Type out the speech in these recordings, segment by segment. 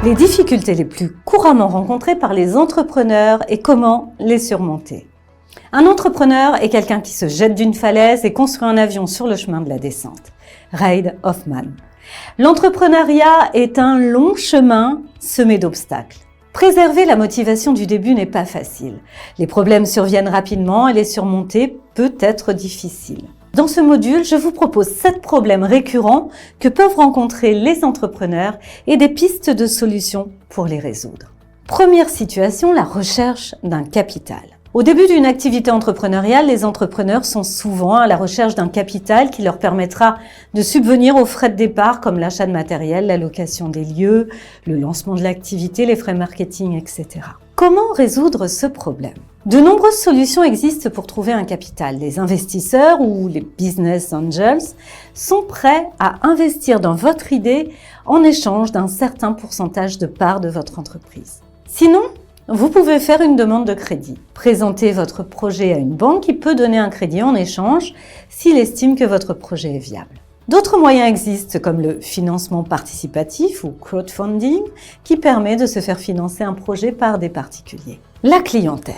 Les difficultés les plus couramment rencontrées par les entrepreneurs et comment les surmonter. Un entrepreneur est quelqu'un qui se jette d'une falaise et construit un avion sur le chemin de la descente. Reid Hoffman. L'entrepreneuriat est un long chemin semé d'obstacles. Préserver la motivation du début n'est pas facile. Les problèmes surviennent rapidement et les surmonter peut être difficile. Dans ce module, je vous propose 7 problèmes récurrents que peuvent rencontrer les entrepreneurs et des pistes de solutions pour les résoudre. Première situation, la recherche d'un capital. Au début d'une activité entrepreneuriale, les entrepreneurs sont souvent à la recherche d'un capital qui leur permettra de subvenir aux frais de départ comme l'achat de matériel, la location des lieux, le lancement de l'activité, les frais marketing, etc. Comment résoudre ce problème ? De nombreuses solutions existent pour trouver un capital. Les investisseurs ou les business angels sont prêts à investir dans votre idée en échange d'un certain pourcentage de parts de votre entreprise. Sinon, vous pouvez faire une demande de crédit. Présentez votre projet à une banque qui peut donner un crédit en échange s'il estime que votre projet est viable. D'autres moyens existent comme le financement participatif ou crowdfunding qui permet de se faire financer un projet par des particuliers. La clientèle.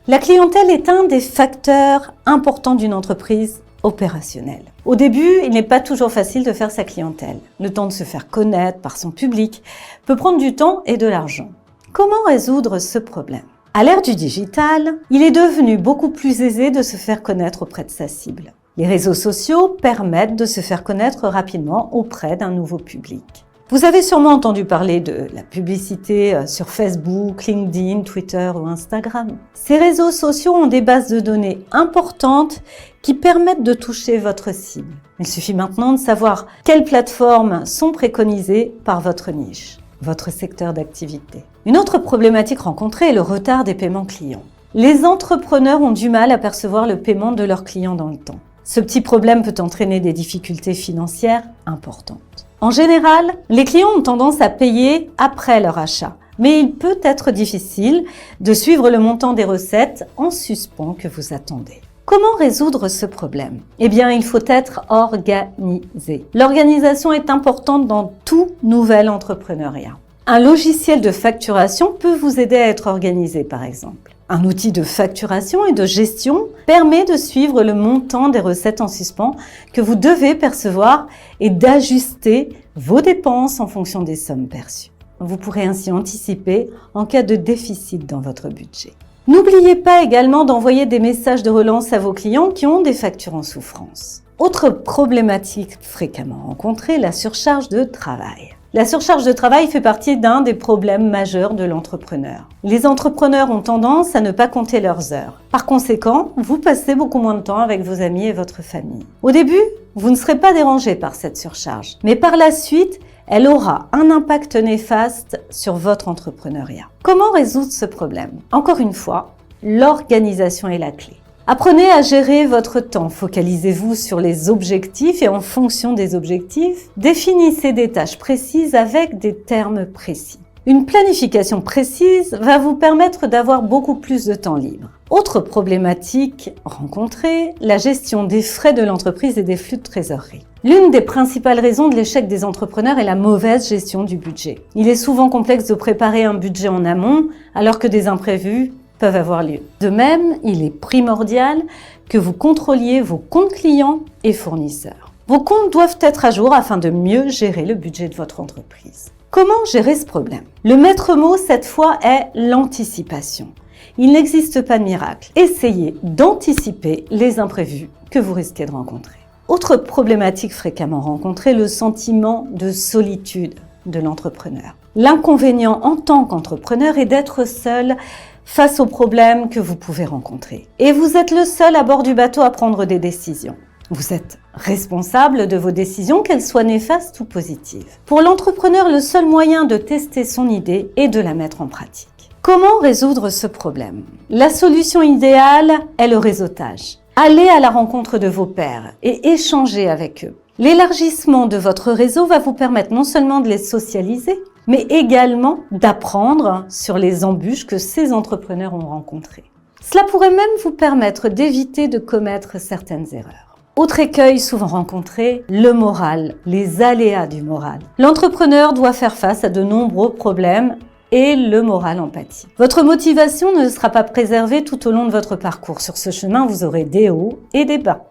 La clientèle est un des facteurs importants d'une entreprise opérationnelle. Au début, il n'est pas toujours facile de faire sa clientèle. Le temps de se faire connaître par son public peut prendre du temps et de l'argent. Comment résoudre ce problème ? À l'ère du digital, il est devenu beaucoup plus aisé de se faire connaître auprès de sa cible. Les réseaux sociaux permettent de se faire connaître rapidement auprès d'un nouveau public. Vous avez sûrement entendu parler de la publicité sur Facebook, LinkedIn, Twitter ou Instagram. Ces réseaux sociaux ont des bases de données importantes qui permettent de toucher votre cible. Il suffit maintenant de savoir quelles plateformes sont préconisées par votre niche, votre secteur d'activité. Une autre problématique rencontrée est le retard des paiements clients. Les entrepreneurs ont du mal à percevoir le paiement de leurs clients dans le temps. Ce petit problème peut entraîner des difficultés financières importantes. En général, les clients ont tendance à payer après leur achat, mais il peut être difficile de suivre le montant des recettes en suspens que vous attendez. Comment résoudre ce problème ? Eh bien, il faut être organisé. L'organisation est importante dans tout nouvel entrepreneuriat. Un logiciel de facturation peut vous aider à être organisé, par exemple. Un outil de facturation et de gestion permet de suivre le montant des recettes en suspens que vous devez percevoir et d'ajuster vos dépenses en fonction des sommes perçues. Vous pourrez ainsi anticiper en cas de déficit dans votre budget. N'oubliez pas également d'envoyer des messages de relance à vos clients qui ont des factures en souffrance. Autre problématique fréquemment rencontrée, la surcharge de travail. La surcharge de travail fait partie d'un des problèmes majeurs de l'entrepreneur. Les entrepreneurs ont tendance à ne pas compter leurs heures. Par conséquent, vous passez beaucoup moins de temps avec vos amis et votre famille. Au début, vous ne serez pas dérangé par cette surcharge, mais par la suite, elle aura un impact néfaste sur votre entrepreneuriat. Comment résoudre ce problème ? Encore une fois, l'organisation est la clé. Apprenez à gérer votre temps, focalisez-vous sur les objectifs et en fonction des objectifs, définissez des tâches précises avec des termes précis. Une planification précise va vous permettre d'avoir beaucoup plus de temps libre. Autre problématique rencontrée, la gestion des frais de l'entreprise et des flux de trésorerie. L'une des principales raisons de l'échec des entrepreneurs est la mauvaise gestion du budget. Il est souvent complexe de préparer un budget en amont alors que des imprévus peuvent avoir lieu. De même, il est primordial que vous contrôliez vos comptes clients et fournisseurs. Vos comptes doivent être à jour afin de mieux gérer le budget de votre entreprise. Comment gérer ce problème ? Le maître mot cette fois est l'anticipation. Il n'existe pas de miracle. Essayez d'anticiper les imprévus que vous risquez de rencontrer. Autre problématique fréquemment rencontrée, le sentiment de solitude de l'entrepreneur. L'inconvénient en tant qu'entrepreneur est d'être seul face aux problèmes que vous pouvez rencontrer. Et vous êtes le seul à bord du bateau à prendre des décisions. Vous êtes responsable de vos décisions, qu'elles soient néfastes ou positives. Pour l'entrepreneur, le seul moyen de tester son idée est de la mettre en pratique. Comment résoudre ce problème ? La solution idéale est le réseautage. Allez à la rencontre de vos pairs et échangez avec eux. L'élargissement de votre réseau va vous permettre non seulement de les socialiser, mais également d'apprendre sur les embûches que ces entrepreneurs ont rencontrées. Cela pourrait même vous permettre d'éviter de commettre certaines erreurs. Autre écueil souvent rencontré, le moral, les aléas du moral. L'entrepreneur doit faire face à de nombreux problèmes et le moral en pâtit. Votre motivation ne sera pas préservée tout au long de votre parcours. Sur ce chemin, vous aurez des hauts et des bas.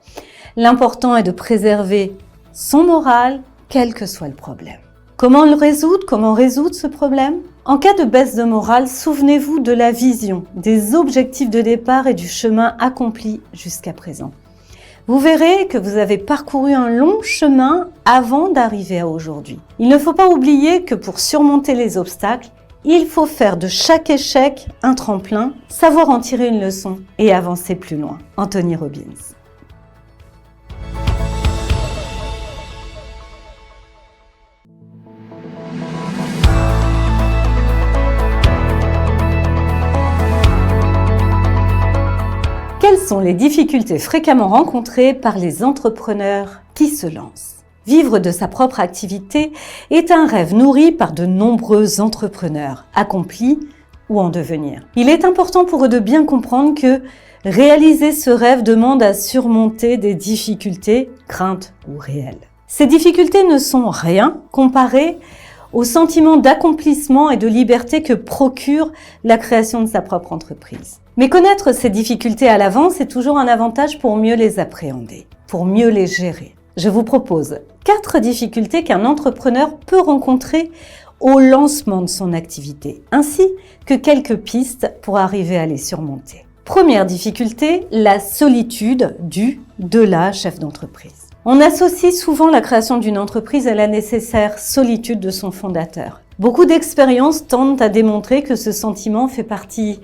L'important est de préserver son moral, quel que soit le problème. Comment le résoudre? Comment résoudre ce problème? En cas de baisse de morale, souvenez-vous de la vision, des objectifs de départ et du chemin accompli jusqu'à présent. Vous verrez que vous avez parcouru un long chemin avant d'arriver à aujourd'hui. Il ne faut pas oublier que pour surmonter les obstacles, il faut faire de chaque échec un tremplin, savoir en tirer une leçon et avancer plus loin. Anthony Robbins. Quelles sont les difficultés fréquemment rencontrées par les entrepreneurs qui se lancent? Vivre de sa propre activité est un rêve nourri par de nombreux entrepreneurs, accomplis ou en devenir. Il est important pour eux de bien comprendre que réaliser ce rêve demande à surmonter des difficultés, craintes ou réelles. Ces difficultés ne sont rien comparées au sentiment d'accomplissement et de liberté que procure la création de sa propre entreprise. Mais connaître ces difficultés à l'avance est toujours un avantage pour mieux les appréhender, pour mieux les gérer. Je vous propose 4 difficultés qu'un entrepreneur peut rencontrer au lancement de son activité, ainsi que quelques pistes pour arriver à les surmonter. Première difficulté, la solitude de la chef d'entreprise. On associe souvent la création d'une entreprise à la nécessaire solitude de son fondateur. Beaucoup d'expériences tendent à démontrer que ce sentiment fait partie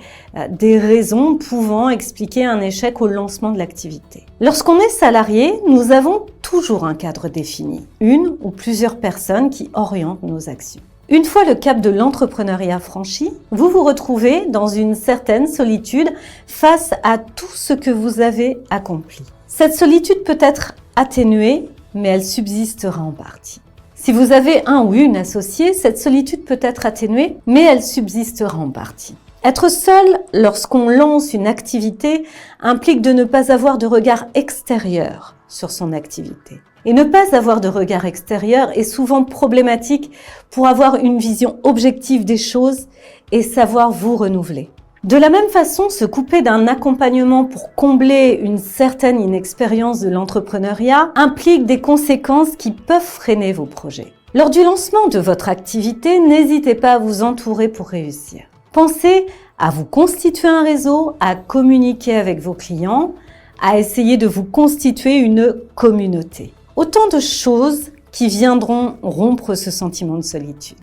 des raisons pouvant expliquer un échec au lancement de l'activité. Lorsqu'on est salarié, nous avons toujours un cadre défini, une ou plusieurs personnes qui orientent nos actions. Une fois le cap de l'entrepreneuriat franchi, vous vous retrouvez dans une certaine solitude face à tout ce que vous avez accompli. Cette solitude peut être atténuée, mais elle subsistera en partie. Si vous avez un ou une associée, cette solitude peut être atténuée, mais elle subsistera en partie. Être seul lorsqu'on lance une activité implique de ne pas avoir de regard extérieur sur son activité. Et ne pas avoir de regard extérieur est souvent problématique pour avoir une vision objective des choses et savoir vous renouveler. De la même façon, se couper d'un accompagnement pour combler une certaine inexpérience de l'entrepreneuriat implique des conséquences qui peuvent freiner vos projets. Lors du lancement de votre activité, n'hésitez pas à vous entourer pour réussir. Pensez à vous constituer un réseau, à communiquer avec vos clients, à essayer de vous constituer une communauté. Autant de choses qui viendront rompre ce sentiment de solitude.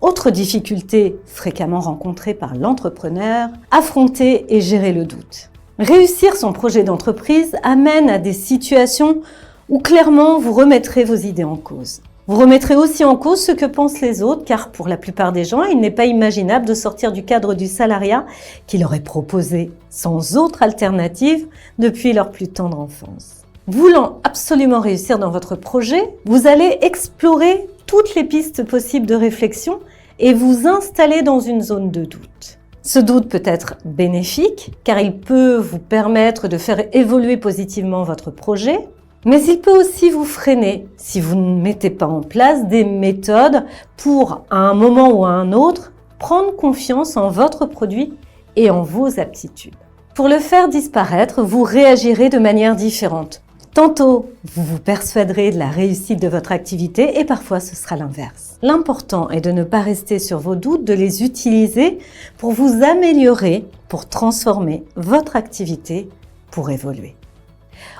Autre difficulté fréquemment rencontrée par l'entrepreneur, affronter et gérer le doute. Réussir son projet d'entreprise amène à des situations où clairement vous remettrez vos idées en cause. Vous remettrez aussi en cause ce que pensent les autres, car pour la plupart des gens, il n'est pas imaginable de sortir du cadre du salariat qui leur est proposé sans autre alternative depuis leur plus tendre enfance. Voulant absolument réussir dans votre projet, vous allez explorer toutes les pistes possibles de réflexion et vous installer dans une zone de doute. Ce doute peut être bénéfique car il peut vous permettre de faire évoluer positivement votre projet, mais il peut aussi vous freiner si vous ne mettez pas en place des méthodes pour, à un moment ou à un autre, prendre confiance en votre produit et en vos aptitudes. Pour le faire disparaître, vous réagirez de manière différente. Tantôt, vous vous persuaderez de la réussite de votre activité et parfois ce sera l'inverse. L'important est de ne pas rester sur vos doutes, de les utiliser pour vous améliorer, pour transformer votre activité, pour évoluer.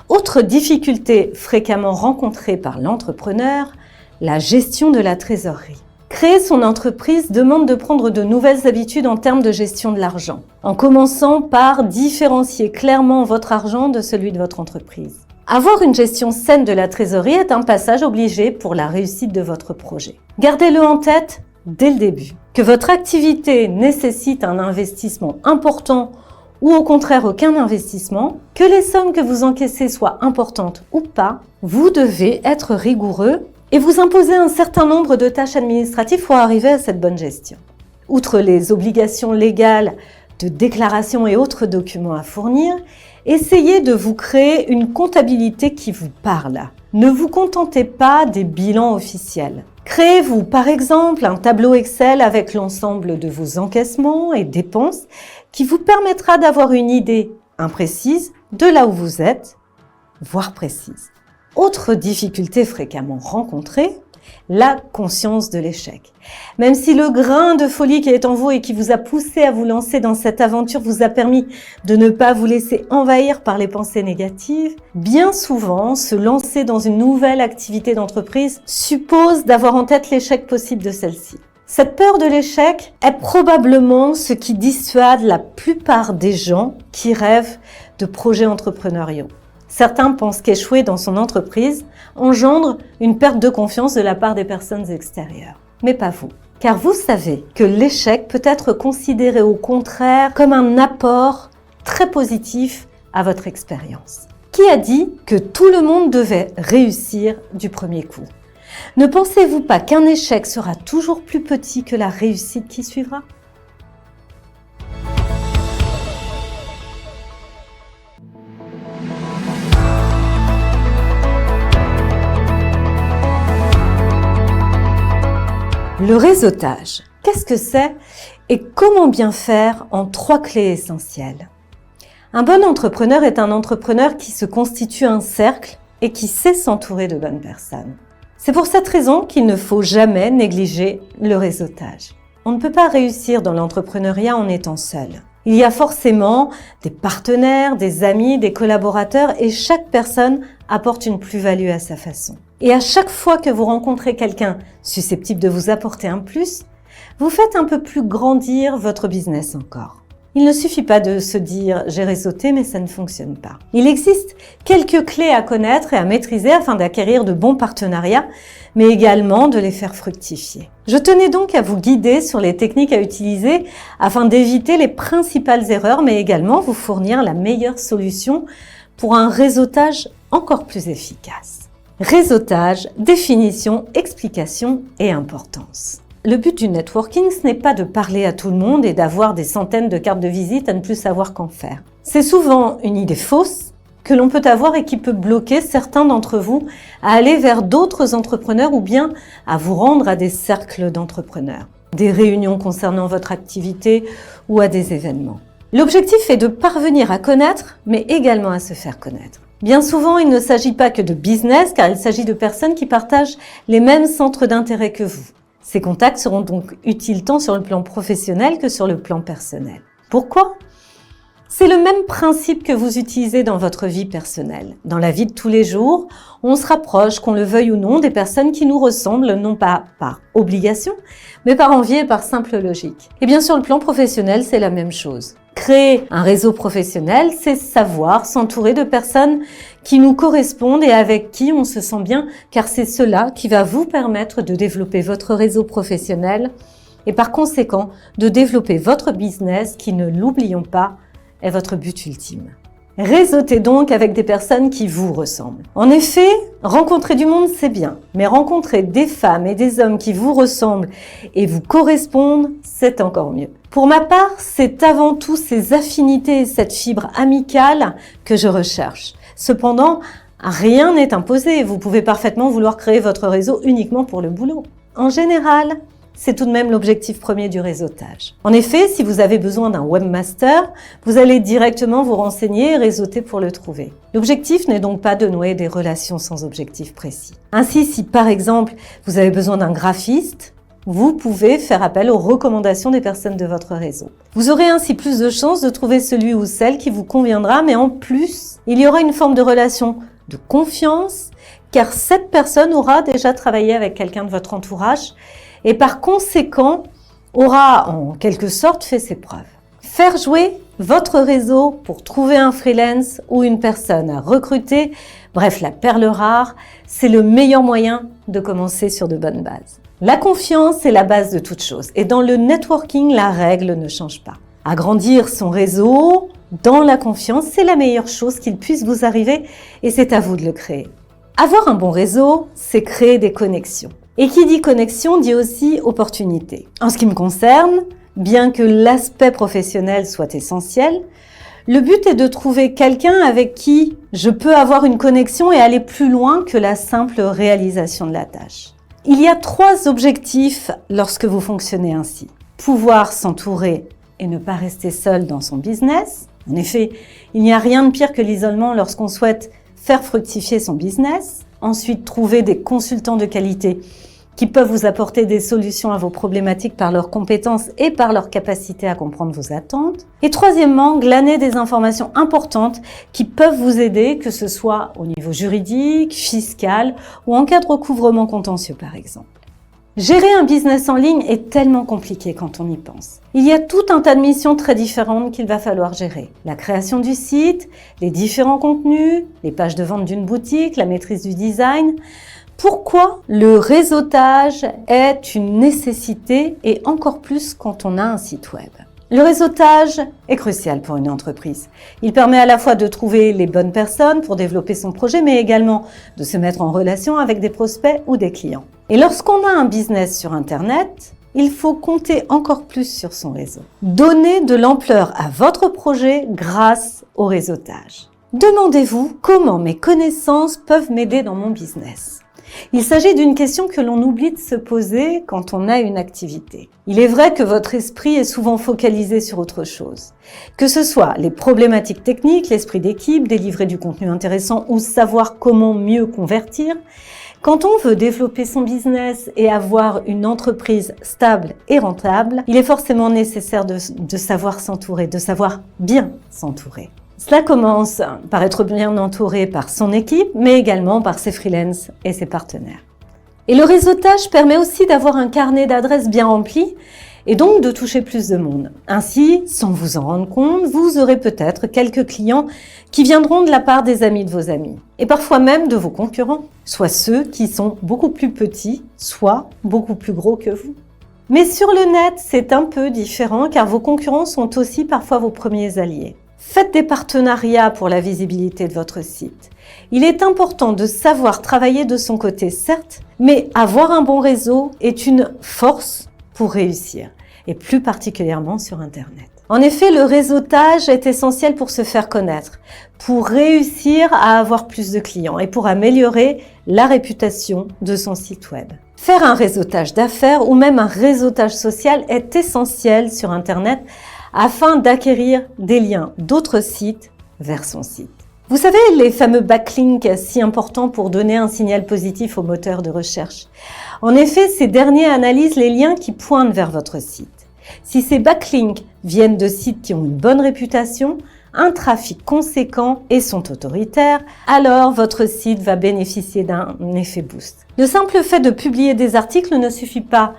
Autre difficulté fréquemment rencontrée par l'entrepreneur, la gestion de la trésorerie. Créer son entreprise demande de prendre de nouvelles habitudes en termes de gestion de l'argent, en commençant par différencier clairement votre argent de celui de votre entreprise. Avoir une gestion saine de la trésorerie est un passage obligé pour la réussite de votre projet. Gardez-le en tête dès le début. Que votre activité nécessite un investissement important ou au contraire aucun investissement, que les sommes que vous encaissez soient importantes ou pas, vous devez être rigoureux et vous imposer un certain nombre de tâches administratives pour arriver à cette bonne gestion. Outre les obligations légales de déclaration et autres documents à fournir, Essayez de vous créer une comptabilité qui vous parle. Ne vous contentez pas des bilans officiels. Créez-vous par exemple un tableau Excel avec l'ensemble de vos encaissements et dépenses qui vous permettra d'avoir une idée imprécise de là où vous êtes, voire précise. Autre difficulté fréquemment rencontrée, la conscience de l'échec. Même si le grain de folie qui est en vous et qui vous a poussé à vous lancer dans cette aventure vous a permis de ne pas vous laisser envahir par les pensées négatives, bien souvent, se lancer dans une nouvelle activité d'entreprise suppose d'avoir en tête l'échec possible de celle-ci. Cette peur de l'échec est probablement ce qui dissuade la plupart des gens qui rêvent de projets entrepreneuriaux. Certains pensent qu'échouer dans son entreprise engendre une perte de confiance de la part des personnes extérieures. Mais pas vous. Car vous savez que l'échec peut être considéré au contraire comme un apport très positif à votre expérience. Qui a dit que tout le monde devait réussir du premier coup ? Ne pensez-vous pas qu'un échec sera toujours plus petit que la réussite qui suivra ? Le réseautage, qu'est-ce que c'est et comment bien faire en 3 clés essentielles? Un bon entrepreneur est un entrepreneur qui se constitue un cercle et qui sait s'entourer de bonnes personnes. C'est pour cette raison qu'il ne faut jamais négliger le réseautage. On ne peut pas réussir dans l'entrepreneuriat en étant seul. Il y a forcément des partenaires, des amis, des collaborateurs et chaque personne apporte une plus-value à sa façon. Et à chaque fois que vous rencontrez quelqu'un susceptible de vous apporter un plus, vous faites un peu plus grandir votre business encore. Il ne suffit pas de se dire « j'ai réseauté mais ça ne fonctionne pas ». Il existe quelques clés à connaître et à maîtriser afin d'acquérir de bons partenariats, mais également de les faire fructifier. Je tenais donc à vous guider sur les techniques à utiliser afin d'éviter les principales erreurs, mais également vous fournir la meilleure solution pour un réseautage encore plus efficace. Réseautage, définition, explication et importance. Le but du networking, ce n'est pas de parler à tout le monde et d'avoir des centaines de cartes de visite à ne plus savoir qu'en faire. C'est souvent une idée fausse que l'on peut avoir et qui peut bloquer certains d'entre vous à aller vers d'autres entrepreneurs ou bien à vous rendre à des cercles d'entrepreneurs, des réunions concernant votre activité ou à des événements. L'objectif est de parvenir à connaître, mais également à se faire connaître. Bien souvent, il ne s'agit pas que de business, car il s'agit de personnes qui partagent les mêmes centres d'intérêt que vous. Ces contacts seront donc utiles tant sur le plan professionnel que sur le plan personnel. Pourquoi ? C'est le même principe que vous utilisez dans votre vie personnelle. Dans la vie de tous les jours, on se rapproche, qu'on le veuille ou non, des personnes qui nous ressemblent, non pas par obligation, mais par envie et par simple logique. Et bien sur le plan professionnel, c'est la même chose. Créer un réseau professionnel, c'est savoir s'entourer de personnes qui nous correspondent et avec qui on se sent bien, car c'est cela qui va vous permettre de développer votre réseau professionnel et par conséquent de développer votre business qui, ne l'oublions pas, est votre but ultime. Réseautez donc avec des personnes qui vous ressemblent. En effet, rencontrer du monde, c'est bien, mais rencontrer des femmes et des hommes qui vous ressemblent et vous correspondent, c'est encore mieux. Pour ma part, c'est avant tout ces affinités et cette fibre amicale que je recherche. Cependant, rien n'est imposé. Vous pouvez parfaitement vouloir créer votre réseau uniquement pour le boulot. En général, c'est tout de même l'objectif premier du réseautage. En effet, si vous avez besoin d'un webmaster, vous allez directement vous renseigner et réseauter pour le trouver. L'objectif n'est donc pas de nouer des relations sans objectif précis. Ainsi, si par exemple, vous avez besoin d'un graphiste, vous pouvez faire appel aux recommandations des personnes de votre réseau. Vous aurez ainsi plus de chances de trouver celui ou celle qui vous conviendra, mais en plus, il y aura une forme de relation de confiance, car cette personne aura déjà travaillé avec quelqu'un de votre entourage et par conséquent aura en quelque sorte fait ses preuves. Faire jouer votre réseau pour trouver un freelance ou une personne à recruter, bref la perle rare, c'est le meilleur moyen de commencer sur de bonnes bases. La confiance est la base de toute chose et dans le networking, la règle ne change pas. Agrandir son réseau dans la confiance, c'est la meilleure chose qu'il puisse vous arriver et c'est à vous de le créer. Avoir un bon réseau, c'est créer des connexions. Et qui dit connexion dit aussi opportunité. En ce qui me concerne, bien que l'aspect professionnel soit essentiel, Le but est de trouver quelqu'un avec qui je peux avoir une connexion et aller plus loin que la simple réalisation de la tâche. Il y a 3 objectifs lorsque vous fonctionnez ainsi. Pouvoir s'entourer et ne pas rester seul dans son business. En effet, il n'y a rien de pire que l'isolement lorsqu'on souhaite faire fructifier son business. Ensuite, trouver des consultants de qualité qui peuvent vous apporter des solutions à vos problématiques par leurs compétences et par leur capacité à comprendre vos attentes. Et troisièmement, glaner des informations importantes qui peuvent vous aider, que ce soit au niveau juridique, fiscal ou en cas de recouvrement contentieux par exemple. Gérer un business en ligne est tellement compliqué quand on y pense. Il y a tout un tas de missions très différentes qu'il va falloir gérer. La création du site, les différents contenus, les pages de vente d'une boutique, la maîtrise du design. Pourquoi le réseautage est une nécessité et encore plus quand on a un site web? Le réseautage est crucial pour une entreprise. Il permet à la fois de trouver les bonnes personnes pour développer son projet, mais également de se mettre en relation avec des prospects ou des clients. Et lorsqu'on a un business sur Internet, il faut compter encore plus sur son réseau. Donnez de l'ampleur à votre projet grâce au réseautage. Demandez-vous comment mes connaissances peuvent m'aider dans mon business. Il s'agit d'une question que l'on oublie de se poser quand on a une activité. Il est vrai que votre esprit est souvent focalisé sur autre chose. Que ce soit les problématiques techniques, l'esprit d'équipe, délivrer du contenu intéressant ou savoir comment mieux convertir, quand on veut développer son business et avoir une entreprise stable et rentable, il est forcément nécessaire de savoir s'entourer, de savoir bien s'entourer. Cela commence par être bien entouré par son équipe, mais également par ses freelances et ses partenaires. Et le réseautage permet aussi d'avoir un carnet d'adresses bien rempli et donc de toucher plus de monde. Ainsi, sans vous en rendre compte, vous aurez peut-être quelques clients qui viendront de la part des amis de vos amis et parfois même de vos concurrents, soit ceux qui sont beaucoup plus petits, soit beaucoup plus gros que vous. Mais sur le net, c'est un peu différent car vos concurrents sont aussi parfois vos premiers alliés. Faites des partenariats pour la visibilité de votre site. Il est important de savoir travailler de son côté, certes, mais avoir un bon réseau est une force pour réussir, et plus particulièrement sur Internet. En effet, le réseautage est essentiel pour se faire connaître, pour réussir à avoir plus de clients et pour améliorer la réputation de son site web. Faire un réseautage d'affaires ou même un réseautage social est essentiel sur Internet afin d'acquérir des liens d'autres sites vers son site. Vous savez, les fameux backlinks si importants pour donner un signal positif aux moteurs de recherche. En effet, ces derniers analysent les liens qui pointent vers votre site. Si ces backlinks viennent de sites qui ont une bonne réputation, un trafic conséquent et sont autoritaires, alors votre site va bénéficier d'un effet boost. Le simple fait de publier des articles ne suffit pas,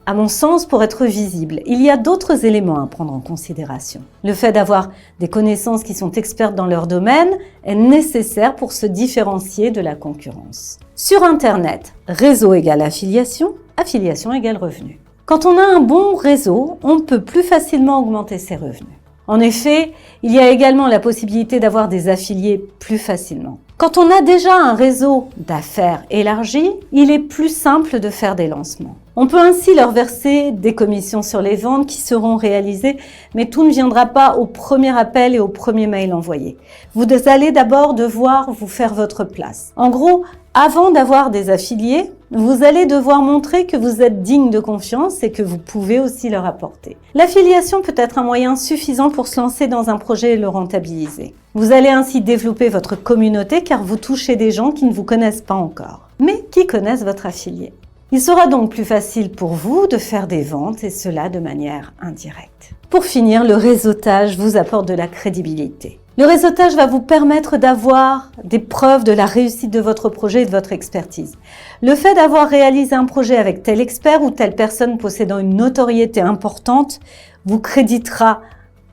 à mon sens, pour être visible. Il y a d'autres éléments à prendre en considération. Le fait d'avoir des connaissances qui sont expertes dans leur domaine est nécessaire pour se différencier de la concurrence. Sur Internet, réseau égale affiliation, affiliation égale revenu. Quand on a un bon réseau, on peut plus facilement augmenter ses revenus. En effet, il y a également la possibilité d'avoir des affiliés plus facilement. Quand on a déjà un réseau d'affaires élargi, il est plus simple de faire des lancements. On peut ainsi leur verser des commissions sur les ventes qui seront réalisées, mais tout ne viendra pas au premier appel et au premier mail envoyé. Vous allez d'abord devoir vous faire votre place. En gros, avant d'avoir des affiliés, vous allez devoir montrer que vous êtes digne de confiance et que vous pouvez aussi leur apporter. L'affiliation peut être un moyen suffisant pour se lancer dans un projet et le rentabiliser. Vous allez ainsi développer votre communauté car vous touchez des gens qui ne vous connaissent pas encore, mais qui connaissent votre affilié. Il sera donc plus facile pour vous de faire des ventes et cela de manière indirecte. Pour finir, le réseautage vous apporte de la crédibilité. Le réseautage va vous permettre d'avoir des preuves de la réussite de votre projet et de votre expertise. Le fait d'avoir réalisé un projet avec tel expert ou telle personne possédant une notoriété importante vous créditera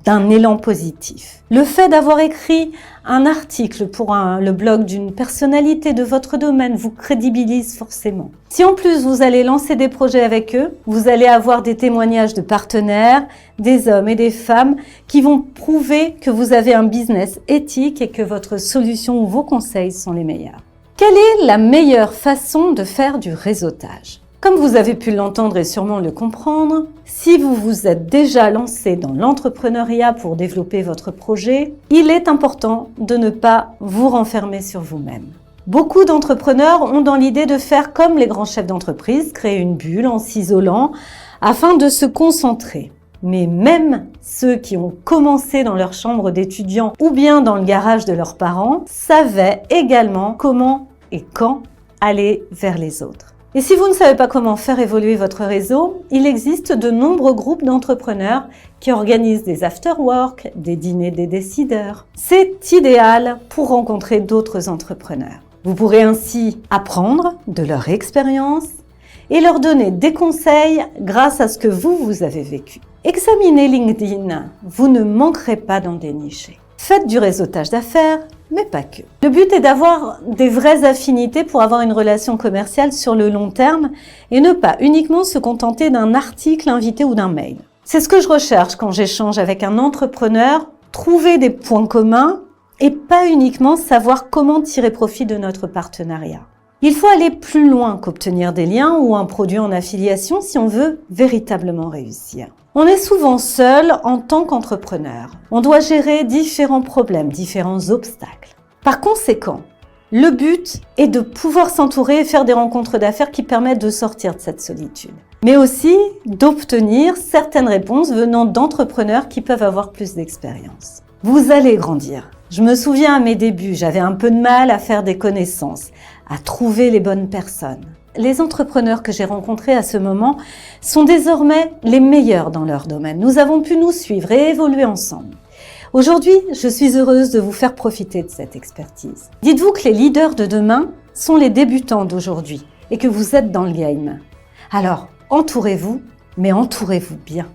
d'un élan positif. Le fait d'avoir écrit un article pour le blog d'une personnalité de votre domaine vous crédibilise forcément. Si en plus vous allez lancer des projets avec eux, vous allez avoir des témoignages de partenaires, des hommes et des femmes qui vont prouver que vous avez un business éthique et que votre solution ou vos conseils sont les meilleurs. Quelle est la meilleure façon de faire du réseautage ? Comme vous avez pu l'entendre et sûrement le comprendre, si vous vous êtes déjà lancé dans l'entrepreneuriat pour développer votre projet, il est important de ne pas vous renfermer sur vous-même. Beaucoup d'entrepreneurs ont dans l'idée de faire comme les grands chefs d'entreprise, créer une bulle en s'isolant afin de se concentrer. Mais même ceux qui ont commencé dans leur chambre d'étudiants ou bien dans le garage de leurs parents savaient également comment et quand aller vers les autres. Et si vous ne savez pas comment faire évoluer votre réseau, il existe de nombreux groupes d'entrepreneurs qui organisent des after-work, des dîners des décideurs. C'est idéal pour rencontrer d'autres entrepreneurs. Vous pourrez ainsi apprendre de leur expérience et leur donner des conseils grâce à ce que vous avez vécu. Examinez LinkedIn, vous ne manquerez pas d'en dénicher. Faites du réseautage d'affaires, mais pas que. Le but est d'avoir des vraies affinités pour avoir une relation commerciale sur le long terme et ne pas uniquement se contenter d'un article invité ou d'un mail. C'est ce que je recherche quand j'échange avec un entrepreneur, trouver des points communs et pas uniquement savoir comment tirer profit de notre partenariat. Il faut aller plus loin qu'obtenir des liens ou un produit en affiliation si on veut véritablement réussir. On est souvent seul en tant qu'entrepreneur. On doit gérer différents problèmes, différents obstacles. Par conséquent, le but est de pouvoir s'entourer et faire des rencontres d'affaires qui permettent de sortir de cette solitude. Mais aussi d'obtenir certaines réponses venant d'entrepreneurs qui peuvent avoir plus d'expérience. Vous allez grandir. Je me souviens à mes débuts, j'avais un peu de mal à faire des connaissances, à trouver les bonnes personnes. Les entrepreneurs que j'ai rencontrés à ce moment sont désormais les meilleurs dans leur domaine. Nous avons pu nous suivre et évoluer ensemble. Aujourd'hui, je suis heureuse de vous faire profiter de cette expertise. Dites-vous que les leaders de demain sont les débutants d'aujourd'hui et que vous êtes dans le game. Alors, entourez-vous, mais entourez-vous bien.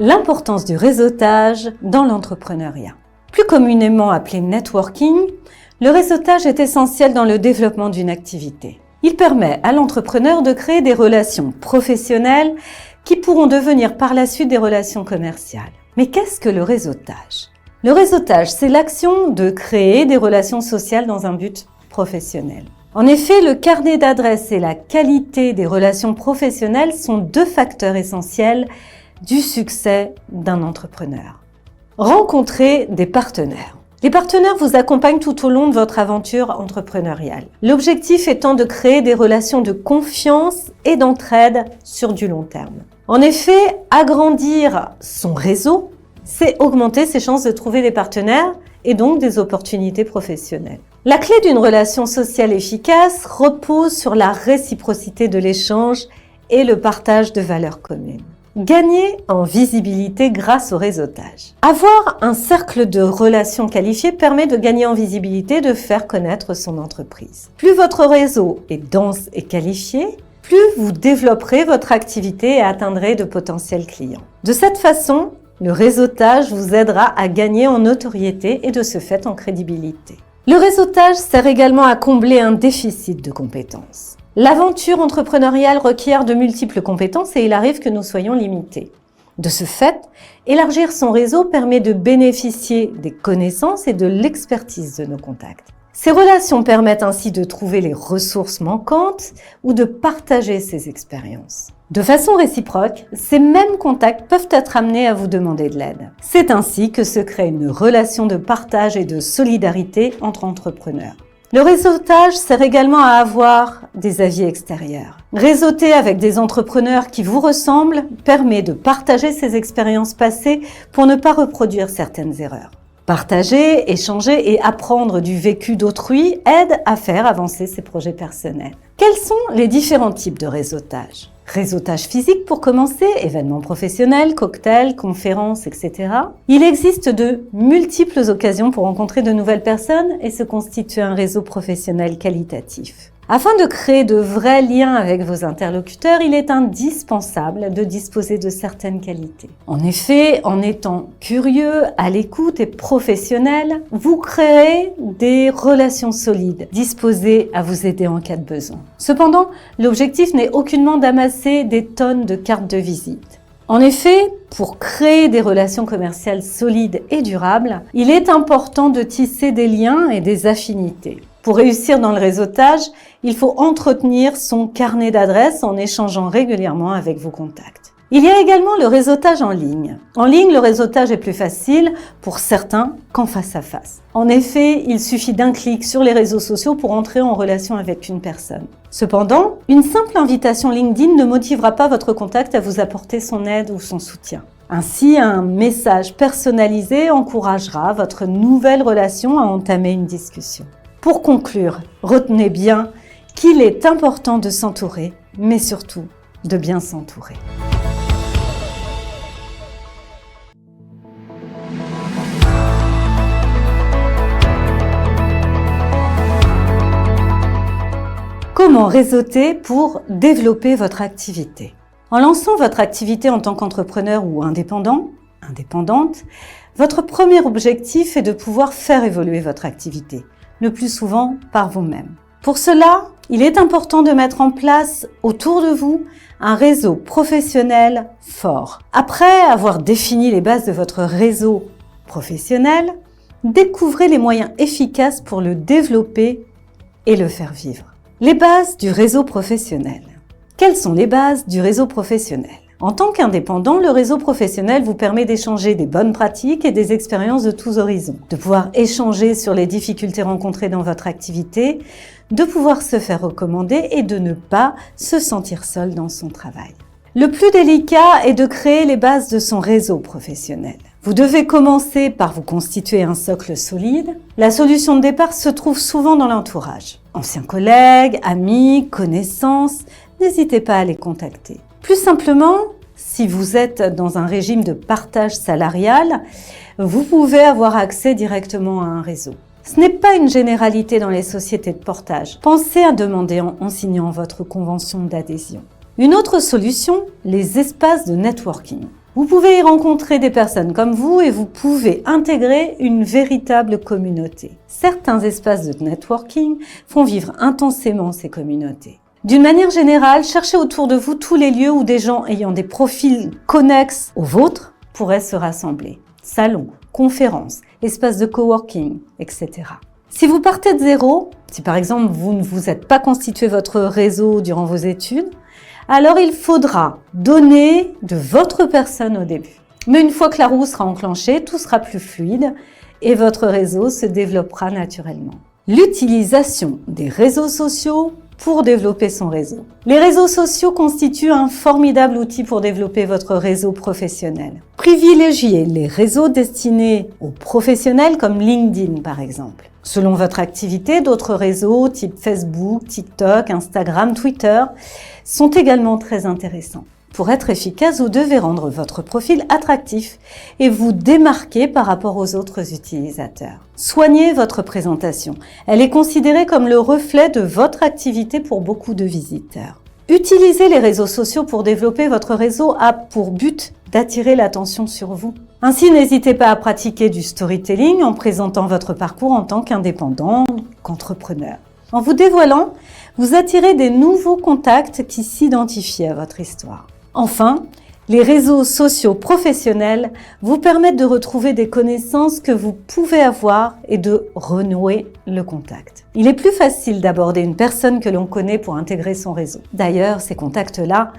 L'importance du réseautage dans l'entrepreneuriat. Plus communément appelé networking, le réseautage est essentiel dans le développement d'une activité. Il permet à l'entrepreneur de créer des relations professionnelles qui pourront devenir par la suite des relations commerciales. Mais qu'est-ce que le réseautage ? Le réseautage, c'est l'action de créer des relations sociales dans un but professionnel. En effet, le carnet d'adresses et la qualité des relations professionnelles sont deux facteurs essentiels du succès d'un entrepreneur. Rencontrez des partenaires. Les partenaires vous accompagnent tout au long de votre aventure entrepreneuriale. L'objectif étant de créer des relations de confiance et d'entraide sur du long terme. En effet, agrandir son réseau, c'est augmenter ses chances de trouver des partenaires et donc des opportunités professionnelles. La clé d'une relation sociale efficace repose sur la réciprocité de l'échange et le partage de valeurs communes. Gagner en visibilité grâce au réseautage. Avoir un cercle de relations qualifiées permet de gagner en visibilité, de faire connaître son entreprise. Plus votre réseau est dense et qualifié, plus vous développerez votre activité et atteindrez de potentiels clients. De cette façon, le réseautage vous aidera à gagner en notoriété et de ce fait en crédibilité. Le réseautage sert également à combler un déficit de compétences. L'aventure entrepreneuriale requiert de multiples compétences et il arrive que nous soyons limités. De ce fait, élargir son réseau permet de bénéficier des connaissances et de l'expertise de nos contacts. Ces relations permettent ainsi de trouver les ressources manquantes ou de partager ses expériences. De façon réciproque, ces mêmes contacts peuvent être amenés à vous demander de l'aide. C'est ainsi que se crée une relation de partage et de solidarité entre entrepreneurs. Le réseautage sert également à avoir des avis extérieurs. Réseauter avec des entrepreneurs qui vous ressemblent permet de partager ses expériences passées pour ne pas reproduire certaines erreurs. Partager, échanger et apprendre du vécu d'autrui aide à faire avancer ses projets personnels. Quels sont les différents types de réseautage ? Réseautage physique pour commencer, événements professionnels, cocktails, conférences, etc. Il existe de multiples occasions pour rencontrer de nouvelles personnes et se constituer un réseau professionnel qualitatif. Afin de créer de vrais liens avec vos interlocuteurs, il est indispensable de disposer de certaines qualités. En effet, en étant curieux, à l'écoute et professionnel, vous créerez des relations solides, disposées à vous aider en cas de besoin. Cependant, l'objectif n'est aucunement d'amasser des tonnes de cartes de visite. En effet, pour créer des relations commerciales solides et durables, il est important de tisser des liens et des affinités. Pour réussir dans le réseautage, il faut entretenir son carnet d'adresses en échangeant régulièrement avec vos contacts. Il y a également le réseautage en ligne. En ligne, le réseautage est plus facile pour certains qu'en face à face. En effet, il suffit d'un clic sur les réseaux sociaux pour entrer en relation avec une personne. Cependant, une simple invitation LinkedIn ne motivera pas votre contact à vous apporter son aide ou son soutien. Ainsi, un message personnalisé encouragera votre nouvelle relation à entamer une discussion. Pour conclure, retenez bien qu'il est important de s'entourer, mais surtout de bien s'entourer. Comment réseauter pour développer votre activité? En lançant votre activité en tant qu'entrepreneur ou indépendante, votre premier objectif est de pouvoir faire évoluer votre activité, le plus souvent par vous-même. Pour cela, il est important de mettre en place autour de vous un réseau professionnel fort. Après avoir défini les bases de votre réseau professionnel, découvrez les moyens efficaces pour le développer et le faire vivre. Les bases du réseau professionnel. Quelles sont les bases du réseau professionnel? En tant qu'indépendant, le réseau professionnel vous permet d'échanger des bonnes pratiques et des expériences de tous horizons, de pouvoir échanger sur les difficultés rencontrées dans votre activité, de pouvoir se faire recommander et de ne pas se sentir seul dans son travail. Le plus délicat est de créer les bases de son réseau professionnel. Vous devez commencer par vous constituer un socle solide. La solution de départ se trouve souvent dans l'entourage. Anciens collègues, amis, connaissances, n'hésitez pas à les contacter. Plus simplement, si vous êtes dans un régime de partage salarial, vous pouvez avoir accès directement à un réseau. Ce n'est pas une généralité dans les sociétés de portage. Pensez à demander en signant votre convention d'adhésion. Une autre solution, les espaces de networking. Vous pouvez y rencontrer des personnes comme vous et vous pouvez intégrer une véritable communauté. Certains espaces de networking font vivre intensément ces communautés. D'une manière générale, cherchez autour de vous tous les lieux où des gens ayant des profils connexes aux vôtres pourraient se rassembler. Salons, conférences, espaces de coworking, etc. Si vous partez de zéro, si par exemple vous ne vous êtes pas constitué votre réseau durant vos études, alors il faudra donner de votre personne au début. Mais une fois que la roue sera enclenchée, tout sera plus fluide et votre réseau se développera naturellement. L'utilisation des réseaux sociaux pour développer son réseau. Les réseaux sociaux constituent un formidable outil pour développer votre réseau professionnel. Privilégiez les réseaux destinés aux professionnels comme LinkedIn par exemple. Selon votre activité, d'autres réseaux type Facebook, TikTok, Instagram, Twitter sont également très intéressants. Pour être efficace, vous devez rendre votre profil attractif et vous démarquer par rapport aux autres utilisateurs. Soignez votre présentation. Elle est considérée comme le reflet de votre activité pour beaucoup de visiteurs. Utiliser les réseaux sociaux pour développer votre réseau a pour but d'attirer l'attention sur vous. Ainsi, n'hésitez pas à pratiquer du storytelling en présentant votre parcours en tant qu'indépendant, qu'entrepreneur. En vous dévoilant, vous attirez des nouveaux contacts qui s'identifient à votre histoire. Enfin, les réseaux sociaux professionnels vous permettent de retrouver des connaissances que vous pouvez avoir et de renouer le contact. Il est plus facile d'aborder une personne que l'on connaît pour intégrer son réseau. D'ailleurs, ces contacts-là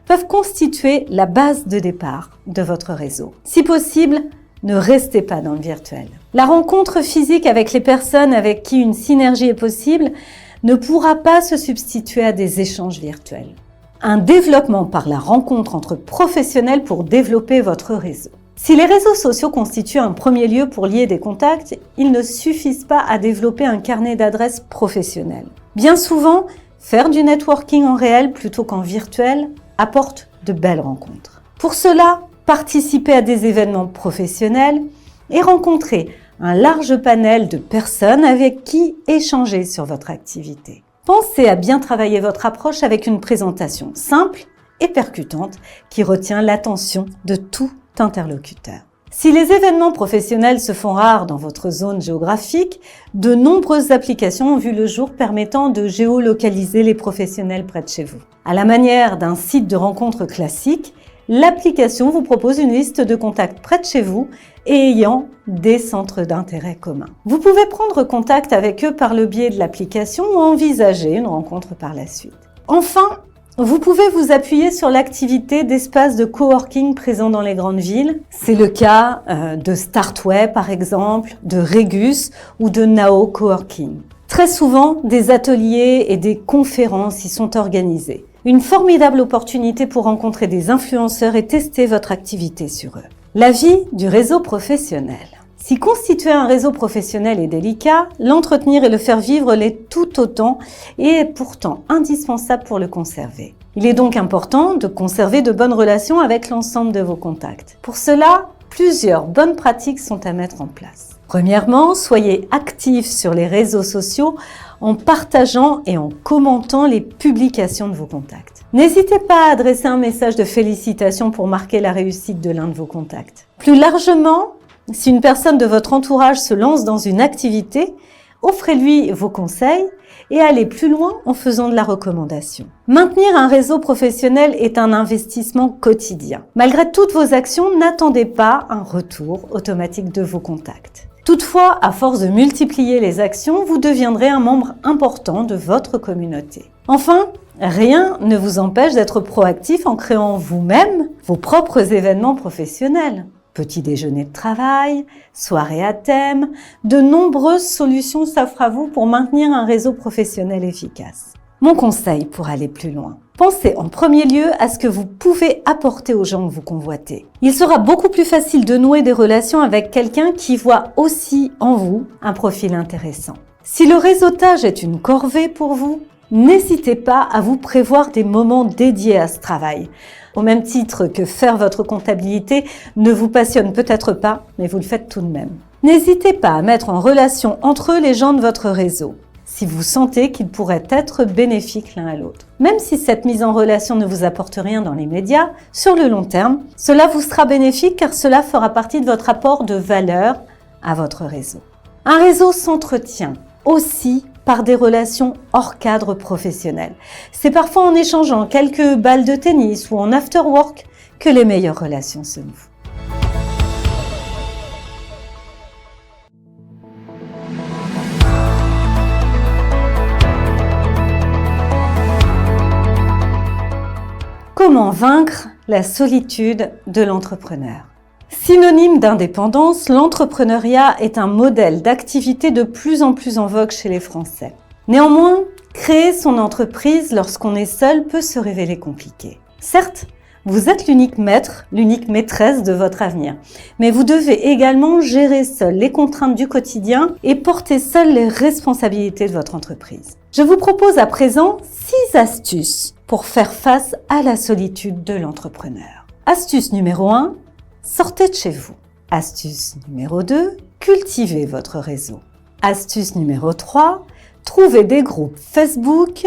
peuvent constituer la base de départ de votre réseau. Si possible, ne restez pas dans le virtuel. La rencontre physique avec les personnes avec qui une synergie est possible ne pourra pas se substituer à des échanges virtuels. Un développement par la rencontre entre professionnels pour développer votre réseau. Si les réseaux sociaux constituent un premier lieu pour lier des contacts, ils ne suffisent pas à développer un carnet d'adresses professionnel. Bien souvent, faire du networking en réel plutôt qu'en virtuel apporte de belles rencontres. Pour cela, participez à des événements professionnels et rencontrez un large panel de personnes avec qui échanger sur votre activité. Pensez à bien travailler votre approche avec une présentation simple et percutante qui retient l'attention de tout interlocuteur. Si les événements professionnels se font rares dans votre zone géographique, de nombreuses applications ont vu le jour permettant de géolocaliser les professionnels près de chez vous. À la manière d'un site de rencontre classique, l'application vous propose une liste de contacts près de chez vous et ayant des centres d'intérêt communs. Vous pouvez prendre contact avec eux par le biais de l'application ou envisager une rencontre par la suite. Enfin, vous pouvez vous appuyer sur l'activité d'espaces de coworking présents dans les grandes villes. C'est le cas de Startway par exemple, de Regus ou de Nao Coworking. Très souvent, des ateliers et des conférences y sont organisés. Une formidable opportunité pour rencontrer des influenceurs et tester votre activité sur eux. La vie du réseau professionnel. Si constituer un réseau professionnel est délicat, l'entretenir et le faire vivre l'est tout autant et est pourtant indispensable pour le conserver. Il est donc important de conserver de bonnes relations avec l'ensemble de vos contacts. Pour cela, plusieurs bonnes pratiques sont à mettre en place. Premièrement, soyez actifs sur les réseaux sociaux en partageant et en commentant les publications de vos contacts. N'hésitez pas à adresser un message de félicitations pour marquer la réussite de l'un de vos contacts. Plus largement, si une personne de votre entourage se lance dans une activité, offrez-lui vos conseils et allez plus loin en faisant de la recommandation. Maintenir un réseau professionnel est un investissement quotidien. Malgré toutes vos actions, n'attendez pas un retour automatique de vos contacts. Toutefois, à force de multiplier les actions, vous deviendrez un membre important de votre communauté. Enfin, rien ne vous empêche d'être proactif en créant vous-même vos propres événements professionnels. Petit déjeuner de travail, soirée à thème, de nombreuses solutions s'offrent à vous pour maintenir un réseau professionnel efficace. Mon conseil pour aller plus loin. Pensez en premier lieu à ce que vous pouvez apporter aux gens que vous convoitez. Il sera beaucoup plus facile de nouer des relations avec quelqu'un qui voit aussi en vous un profil intéressant. Si le réseautage est une corvée pour vous, n'hésitez pas à vous prévoir des moments dédiés à ce travail. Au même titre que faire votre comptabilité ne vous passionne peut-être pas, mais vous le faites tout de même. N'hésitez pas à mettre en relation entre eux les gens de votre réseau, si vous sentez qu'ils pourraient être bénéfiques l'un à l'autre. Même si cette mise en relation ne vous apporte rien dans les médias, sur le long terme, cela vous sera bénéfique car cela fera partie de votre apport de valeur à votre réseau. Un réseau s'entretient aussi par des relations hors cadre professionnel. C'est parfois en échangeant quelques balles de tennis ou en after-work que les meilleures relations se nouent. Comment vaincre la solitude de l'entrepreneur ? Synonyme d'indépendance, l'entrepreneuriat est un modèle d'activité de plus en plus en vogue chez les Français. Néanmoins, créer son entreprise lorsqu'on est seul peut se révéler compliqué. Certes, vous êtes l'unique maître, l'unique maîtresse de votre avenir, mais vous devez également gérer seul les contraintes du quotidien et porter seul les responsabilités de votre entreprise. Je vous propose à présent 6 astuces pour faire face à la solitude de l'entrepreneur. Astuce numéro 1. Sortez de chez vous. Astuce numéro 2, cultivez votre réseau. Astuce numéro 3, trouvez des groupes Facebook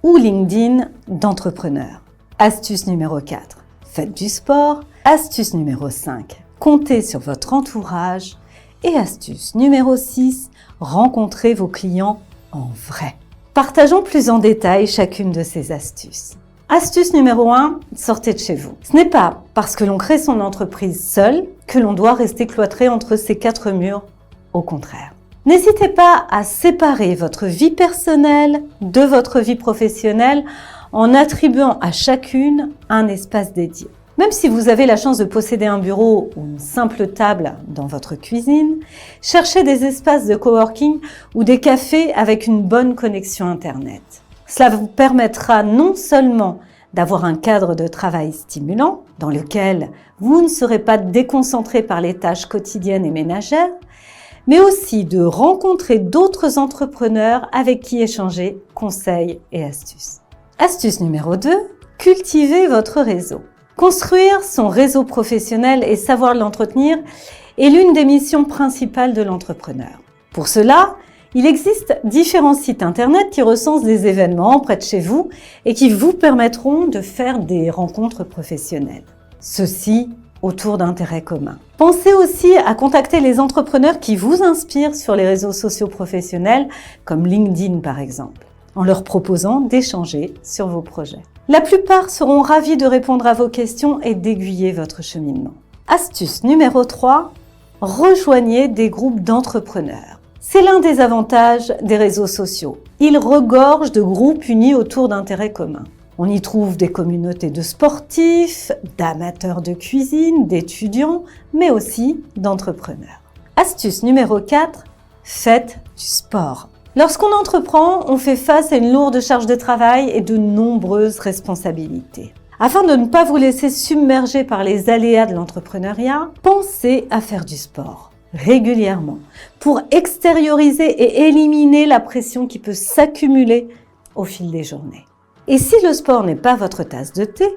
ou LinkedIn d'entrepreneurs. Astuce numéro 4, faites du sport. Astuce numéro 5, comptez sur votre entourage. Et astuce numéro 6, rencontrez vos clients en vrai. Partageons plus en détail chacune de ces astuces. Astuce numéro 1, sortez de chez vous. Ce n'est pas parce que l'on crée son entreprise seul que l'on doit rester cloîtré entre ces 4 murs. Au contraire. N'hésitez pas à séparer votre vie personnelle de votre vie professionnelle en attribuant à chacune un espace dédié. Même si vous avez la chance de posséder un bureau ou une simple table dans votre cuisine, cherchez des espaces de coworking ou des cafés avec une bonne connexion Internet. Cela vous permettra non seulement d'avoir un cadre de travail stimulant dans lequel vous ne serez pas déconcentré par les tâches quotidiennes et ménagères, mais aussi de rencontrer d'autres entrepreneurs avec qui échanger conseils et astuces. Astuce numéro 2, cultivez votre réseau. Construire son réseau professionnel et savoir l'entretenir est l'une des missions principales de l'entrepreneur. Pour cela, il existe différents sites internet qui recensent des événements près de chez vous et qui vous permettront de faire des rencontres professionnelles. Ceci autour d'intérêts communs. Pensez aussi à contacter les entrepreneurs qui vous inspirent sur les réseaux sociaux professionnels, comme LinkedIn par exemple, en leur proposant d'échanger sur vos projets. La plupart seront ravis de répondre à vos questions et d'aiguiller votre cheminement. Astuce numéro 3, rejoignez des groupes d'entrepreneurs. C'est l'un des avantages des réseaux sociaux. Ils regorgent de groupes unis autour d'intérêts communs. On y trouve des communautés de sportifs, d'amateurs de cuisine, d'étudiants, mais aussi d'entrepreneurs. Astuce numéro 4, faites du sport. Lorsqu'on entreprend, on fait face à une lourde charge de travail et de nombreuses responsabilités. Afin de ne pas vous laisser submerger par les aléas de l'entrepreneuriat, pensez à faire du sport régulièrement pour extérioriser et éliminer la pression qui peut s'accumuler au fil des journées. Et si le sport n'est pas votre tasse de thé,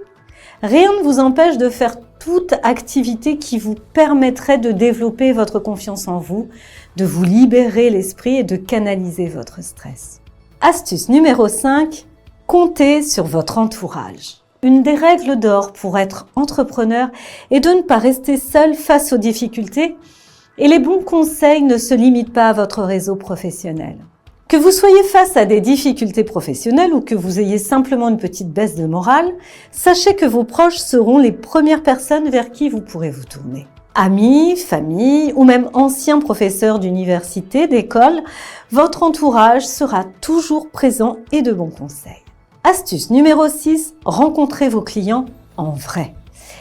rien ne vous empêche de faire toute activité qui vous permettrait de développer votre confiance en vous, de vous libérer l'esprit et de canaliser votre stress. Astuce numéro 5, comptez sur votre entourage. Une des règles d'or pour être entrepreneur est de ne pas rester seul face aux difficultés et les bons conseils ne se limitent pas à votre réseau professionnel. Que vous soyez face à des difficultés professionnelles ou que vous ayez simplement une petite baisse de morale, sachez que vos proches seront les premières personnes vers qui vous pourrez vous tourner. Amis, famille ou même anciens professeurs d'université, d'école, votre entourage sera toujours présent et de bons conseils. Astuce numéro 6, rencontrez vos clients en vrai.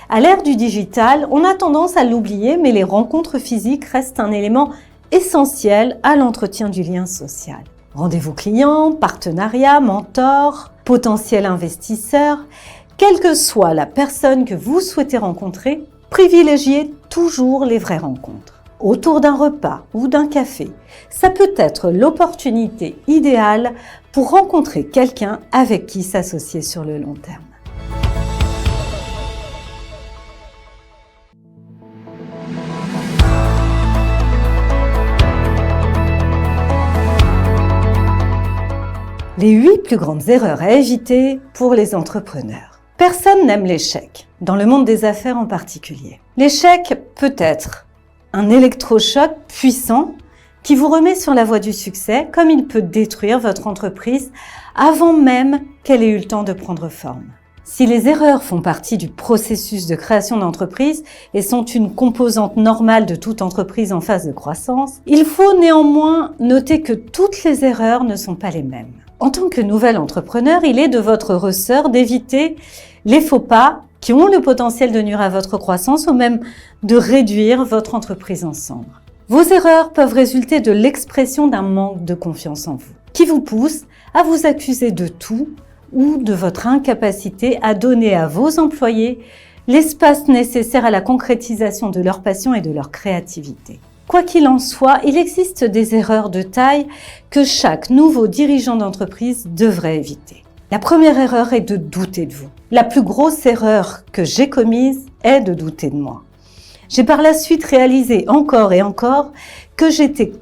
À l'ère du digital, on a tendance à l'oublier, mais les rencontres physiques restent un élément essentiel à l'entretien du lien social. Rendez-vous clients, partenariats, mentors, potentiels investisseurs, quelle que soit la personne que vous souhaitez rencontrer, privilégiez toujours les vraies rencontres. Autour d'un repas ou d'un café, ça peut être l'opportunité idéale pour rencontrer quelqu'un avec qui s'associer sur le long terme. Les 8 plus grandes erreurs à éviter pour les entrepreneurs. Personne n'aime l'échec, dans le monde des affaires en particulier. L'échec peut être un électrochoc puissant qui vous remet sur la voie du succès, comme il peut détruire votre entreprise avant même qu'elle ait eu le temps de prendre forme. Si les erreurs font partie du processus de création d'entreprise et sont une composante normale de toute entreprise en phase de croissance, il faut néanmoins noter que toutes les erreurs ne sont pas les mêmes. En tant que nouvel entrepreneur, il est de votre ressort d'éviter les faux pas qui ont le potentiel de nuire à votre croissance ou même de réduire votre entreprise en cendres. Vos erreurs peuvent résulter de l'expression d'un manque de confiance en vous, qui vous pousse à vous accuser de tout ou de votre incapacité à donner à vos employés l'espace nécessaire à la concrétisation de leur passion et de leur créativité. Quoi qu'il en soit, il existe des erreurs de taille que chaque nouveau dirigeant d'entreprise devrait éviter. La première erreur est de douter de vous. La plus grosse erreur que j'ai commise est de douter de moi. J'ai par la suite réalisé encore et encore que j'étais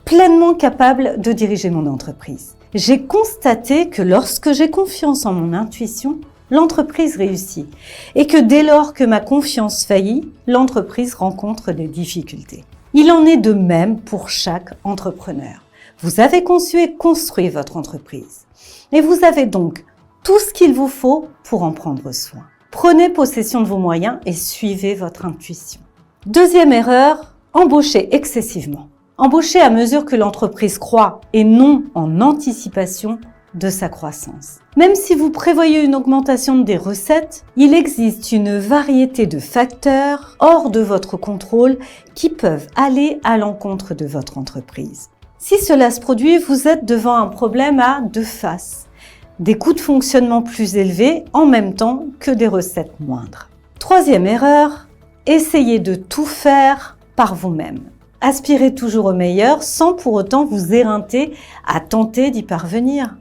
pleinement capable de diriger mon entreprise. J'ai constaté que lorsque j'ai confiance en mon intuition, l'entreprise réussit et que dès lors que ma confiance faillit, l'entreprise rencontre des difficultés. Il en est de même pour chaque entrepreneur. Vous avez conçu et construit votre entreprise et vous avez donc tout ce qu'il vous faut pour en prendre soin. Prenez possession de vos moyens et suivez votre intuition. Deuxième erreur, embaucher excessivement. Embaucher à mesure que l'entreprise croît et non en anticipation de sa croissance. Même si vous prévoyez une augmentation des recettes, il existe une variété de facteurs hors de votre contrôle qui peuvent aller à l'encontre de votre entreprise. Si cela se produit, vous êtes devant un problème à deux faces. Des coûts de fonctionnement plus élevés en même temps que des recettes moindres. Troisième erreur, essayez de tout faire par vous-même. Aspirez toujours au meilleur sans pour autant vous éreinter à tenter d'y parvenir.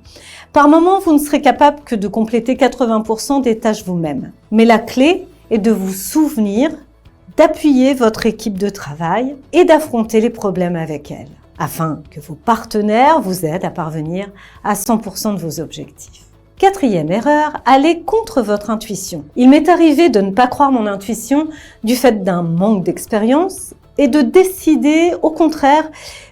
Par moments, vous ne serez capable que de compléter 80% des tâches vous-même. Mais la clé est de vous souvenir d'appuyer votre équipe de travail et d'affronter les problèmes avec elle, afin que vos partenaires vous aident à parvenir à 100% de vos objectifs. Quatrième erreur, allez contre votre intuition. Il m'est arrivé de ne pas croire mon intuition du fait d'un manque d'expérience et de décider, au contraire,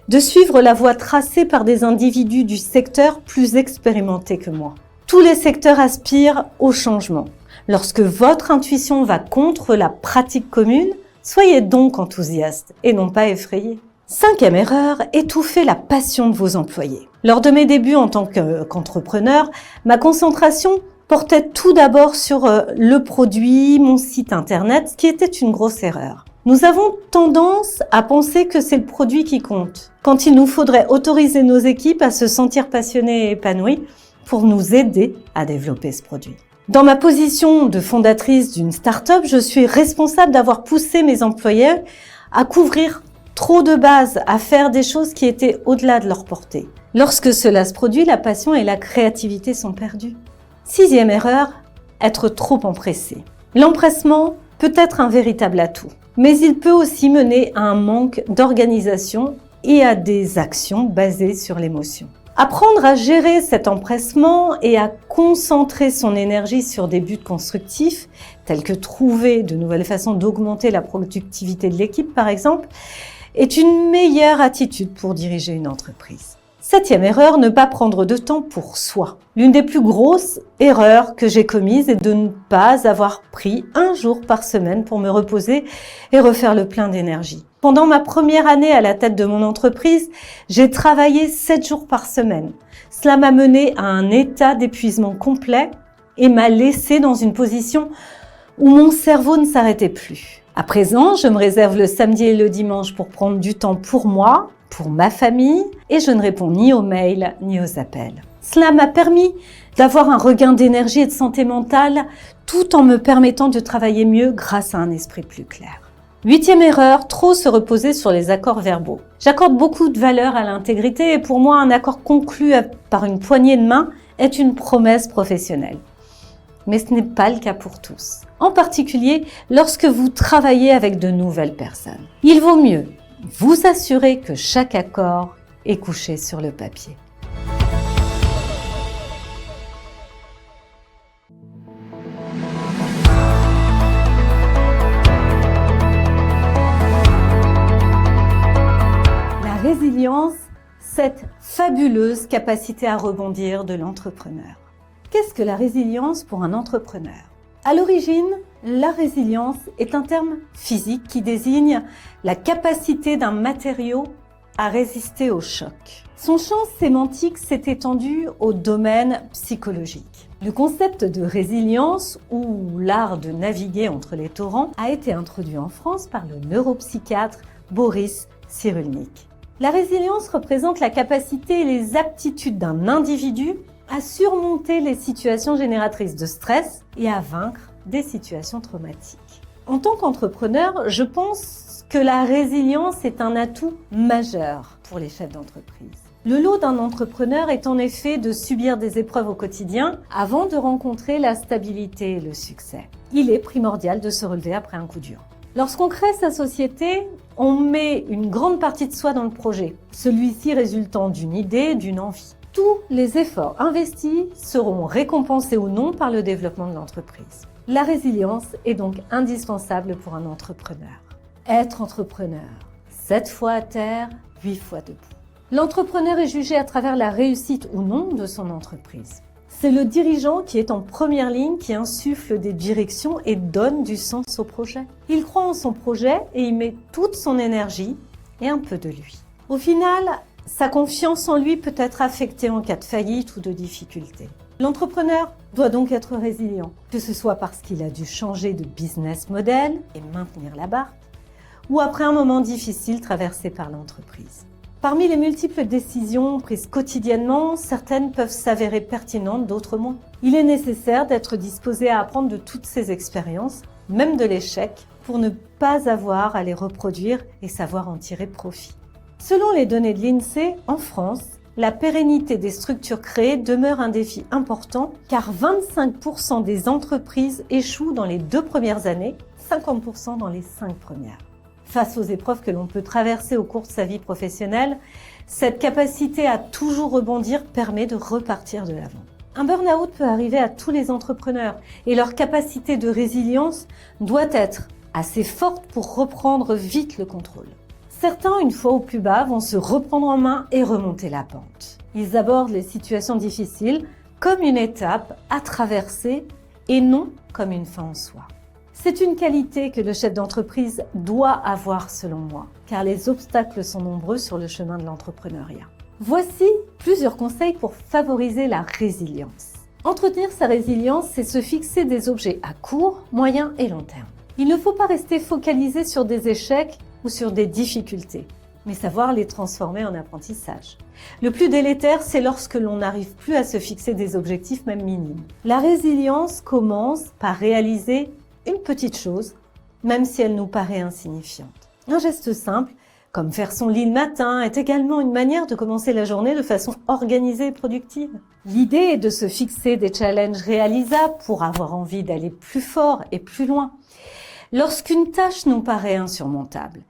de suivre la voie tracée par des individus du secteur plus expérimentés que moi. Tous les secteurs aspirent au changement. Lorsque votre intuition va contre la pratique commune, soyez donc enthousiaste et non pas effrayé. 5e erreur, étouffer la passion de vos employés. Lors de mes débuts en tant qu'entrepreneur, ma concentration portait tout d'abord sur le produit, mon site internet, ce qui était une grosse erreur. Nous avons tendance à penser que c'est le produit qui compte, quand il nous faudrait autoriser nos équipes à se sentir passionnées et épanouies pour nous aider à développer ce produit. Dans ma position de fondatrice d'une start-up, je suis responsable d'avoir poussé mes employés à couvrir trop de bases, à faire des choses qui étaient au-delà de leur portée. Lorsque cela se produit, la passion et la créativité sont perdues. 6e erreur, être trop empressé. L'empressement peut être un véritable atout, mais il peut aussi mener à un manque d'organisation et à des actions basées sur l'émotion. Apprendre à gérer cet empressement et à concentrer son énergie sur des buts constructifs, tels que trouver de nouvelles façons d'augmenter la productivité de l'équipe par exemple, est une meilleure attitude pour diriger une entreprise. 7e erreur, ne pas prendre de temps pour soi. L'une des plus grosses erreurs que j'ai commises est de ne pas avoir pris un jour par semaine pour me reposer et refaire le plein d'énergie. Pendant ma première année à la tête de mon entreprise, j'ai travaillé 7 jours par semaine. Cela m'a mené à un état d'épuisement complet et m'a laissé dans une position où mon cerveau ne s'arrêtait plus. À présent, je me réserve le samedi et le dimanche pour prendre du temps pour moi, pour ma famille, et je ne réponds ni aux mails ni aux appels. Cela m'a permis d'avoir un regain d'énergie et de santé mentale tout en me permettant de travailler mieux grâce à un esprit plus clair. 8e erreur, trop se reposer sur les accords verbaux. J'accorde beaucoup de valeur à l'intégrité et pour moi, un accord conclu par une poignée de main est une promesse professionnelle. Mais ce n'est pas le cas pour tous. En particulier, lorsque vous travaillez avec de nouvelles personnes. Il vaut mieux vous assurer que chaque accord est couché sur le papier. La résilience, cette fabuleuse capacité à rebondir de l'entrepreneur. Qu'est-ce que la résilience pour un entrepreneur ? À l'origine, la résilience est un terme physique qui désigne la capacité d'un matériau à résister au choc. Son champ sémantique s'est étendu au domaine psychologique. Le concept de résilience, ou l'art de naviguer entre les torrents, a été introduit en France par le neuropsychiatre Boris Cyrulnik. La résilience représente la capacité et les aptitudes d'un individu à surmonter les situations génératrices de stress et à vaincre des situations traumatiques. En tant qu'entrepreneur, je pense que la résilience est un atout majeur pour les chefs d'entreprise. Le lot d'un entrepreneur est en effet de subir des épreuves au quotidien avant de rencontrer la stabilité et le succès. Il est primordial de se relever après un coup dur. Lorsqu'on crée sa société, on met une grande partie de soi dans le projet, celui-ci résultant d'une idée, d'une envie. Tous les efforts investis seront récompensés ou non par le développement de l'entreprise. La résilience est donc indispensable pour un entrepreneur. Être entrepreneur, 7 fois à terre, 8 fois debout. L'entrepreneur est jugé à travers la réussite ou non de son entreprise. C'est le dirigeant qui est en première ligne, qui insuffle des directions et donne du sens au projet. Il croit en son projet et y met toute son énergie et un peu de lui. Au final, sa confiance en lui peut être affectée en cas de faillite ou de difficulté. L'entrepreneur doit donc être résilient, que ce soit parce qu'il a dû changer de business model et maintenir la barque, ou après un moment difficile traversé par l'entreprise. Parmi les multiples décisions prises quotidiennement, certaines peuvent s'avérer pertinentes, d'autres moins. Il est nécessaire d'être disposé à apprendre de toutes ces expériences, même de l'échec, pour ne pas avoir à les reproduire et savoir en tirer profit. Selon les données de l'INSEE, en France, la pérennité des structures créées demeure un défi important car 25% des entreprises échouent dans les 2 premières années, 50% dans les 5 premières. Face aux épreuves que l'on peut traverser au cours de sa vie professionnelle, cette capacité à toujours rebondir permet de repartir de l'avant. Un burn-out peut arriver à tous les entrepreneurs et leur capacité de résilience doit être assez forte pour reprendre vite le contrôle. Certains, une fois au plus bas, vont se reprendre en main et remonter la pente. Ils abordent les situations difficiles comme une étape à traverser et non comme une fin en soi. C'est une qualité que le chef d'entreprise doit avoir selon moi, car les obstacles sont nombreux sur le chemin de l'entrepreneuriat. Voici plusieurs conseils pour favoriser la résilience. Entretenir sa résilience, c'est se fixer des objets à court, moyen et long terme. Il ne faut pas rester focalisé sur des échecs ou sur des difficultés, mais savoir les transformer en apprentissage. Le plus délétère, c'est lorsque l'on n'arrive plus à se fixer des objectifs même minimes. La résilience commence par réaliser une petite chose, même si elle nous paraît insignifiante. Un geste simple, comme faire son lit le matin, est également une manière de commencer la journée de façon organisée et productive. L'idée est de se fixer des challenges réalisables pour avoir envie d'aller plus fort et plus loin. Lorsqu'une tâche nous paraît insurmontable,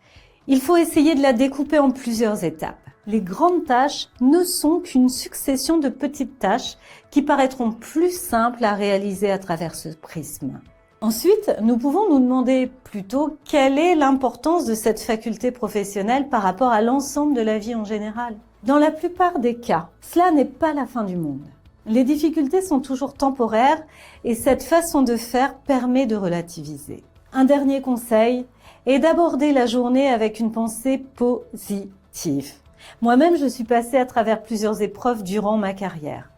il faut essayer de la découper en plusieurs étapes. Les grandes tâches ne sont qu'une succession de petites tâches qui paraîtront plus simples à réaliser à travers ce prisme. Ensuite, nous pouvons nous demander plutôt quelle est l'importance de cette faculté professionnelle par rapport à l'ensemble de la vie en général. Dans la plupart des cas, cela n'est pas la fin du monde. Les difficultés sont toujours temporaires et cette façon de faire permet de relativiser. Un dernier conseil est d'aborder la journée avec une pensée positive. Moi-même, je suis passée à travers plusieurs épreuves durant ma carrière.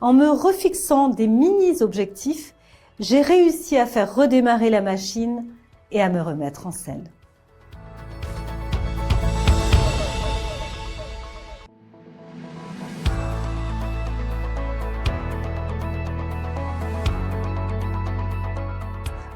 En me refixant des mini-objectifs, j'ai réussi à faire redémarrer la machine et à me remettre en selle.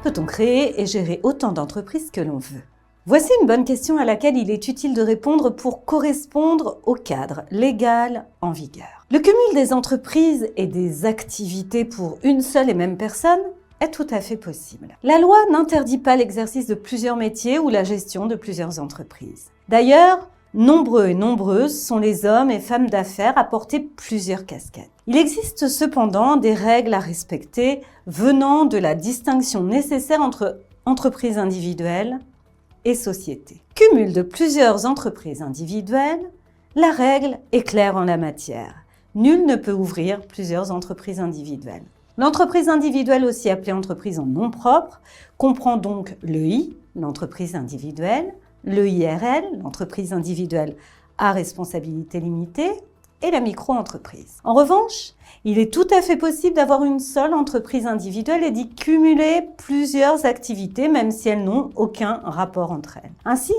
Peut-on créer et gérer autant d'entreprises que l'on veut? Voici une bonne question à laquelle il est utile de répondre pour correspondre au cadre légal en vigueur. Le cumul des entreprises et des activités pour une seule et même personne est tout à fait possible. La loi n'interdit pas l'exercice de plusieurs métiers ou la gestion de plusieurs entreprises. D'ailleurs, nombreux et nombreuses sont les hommes et femmes d'affaires à porter plusieurs casquettes. Il existe cependant des règles à respecter venant de la distinction nécessaire entre entreprises individuelles et sociétés. Cumul de plusieurs entreprises individuelles, la règle est claire en la matière. Nul ne peut ouvrir plusieurs entreprises individuelles. L'entreprise individuelle, aussi appelée entreprise en nom propre, comprend donc l'EI, l'entreprise individuelle, l'EIRL, l'entreprise individuelle à responsabilité limitée, et la micro-entreprise. En revanche, il est tout à fait possible d'avoir une seule entreprise individuelle et d'y cumuler plusieurs activités, même si elles n'ont aucun rapport entre elles. Ainsi,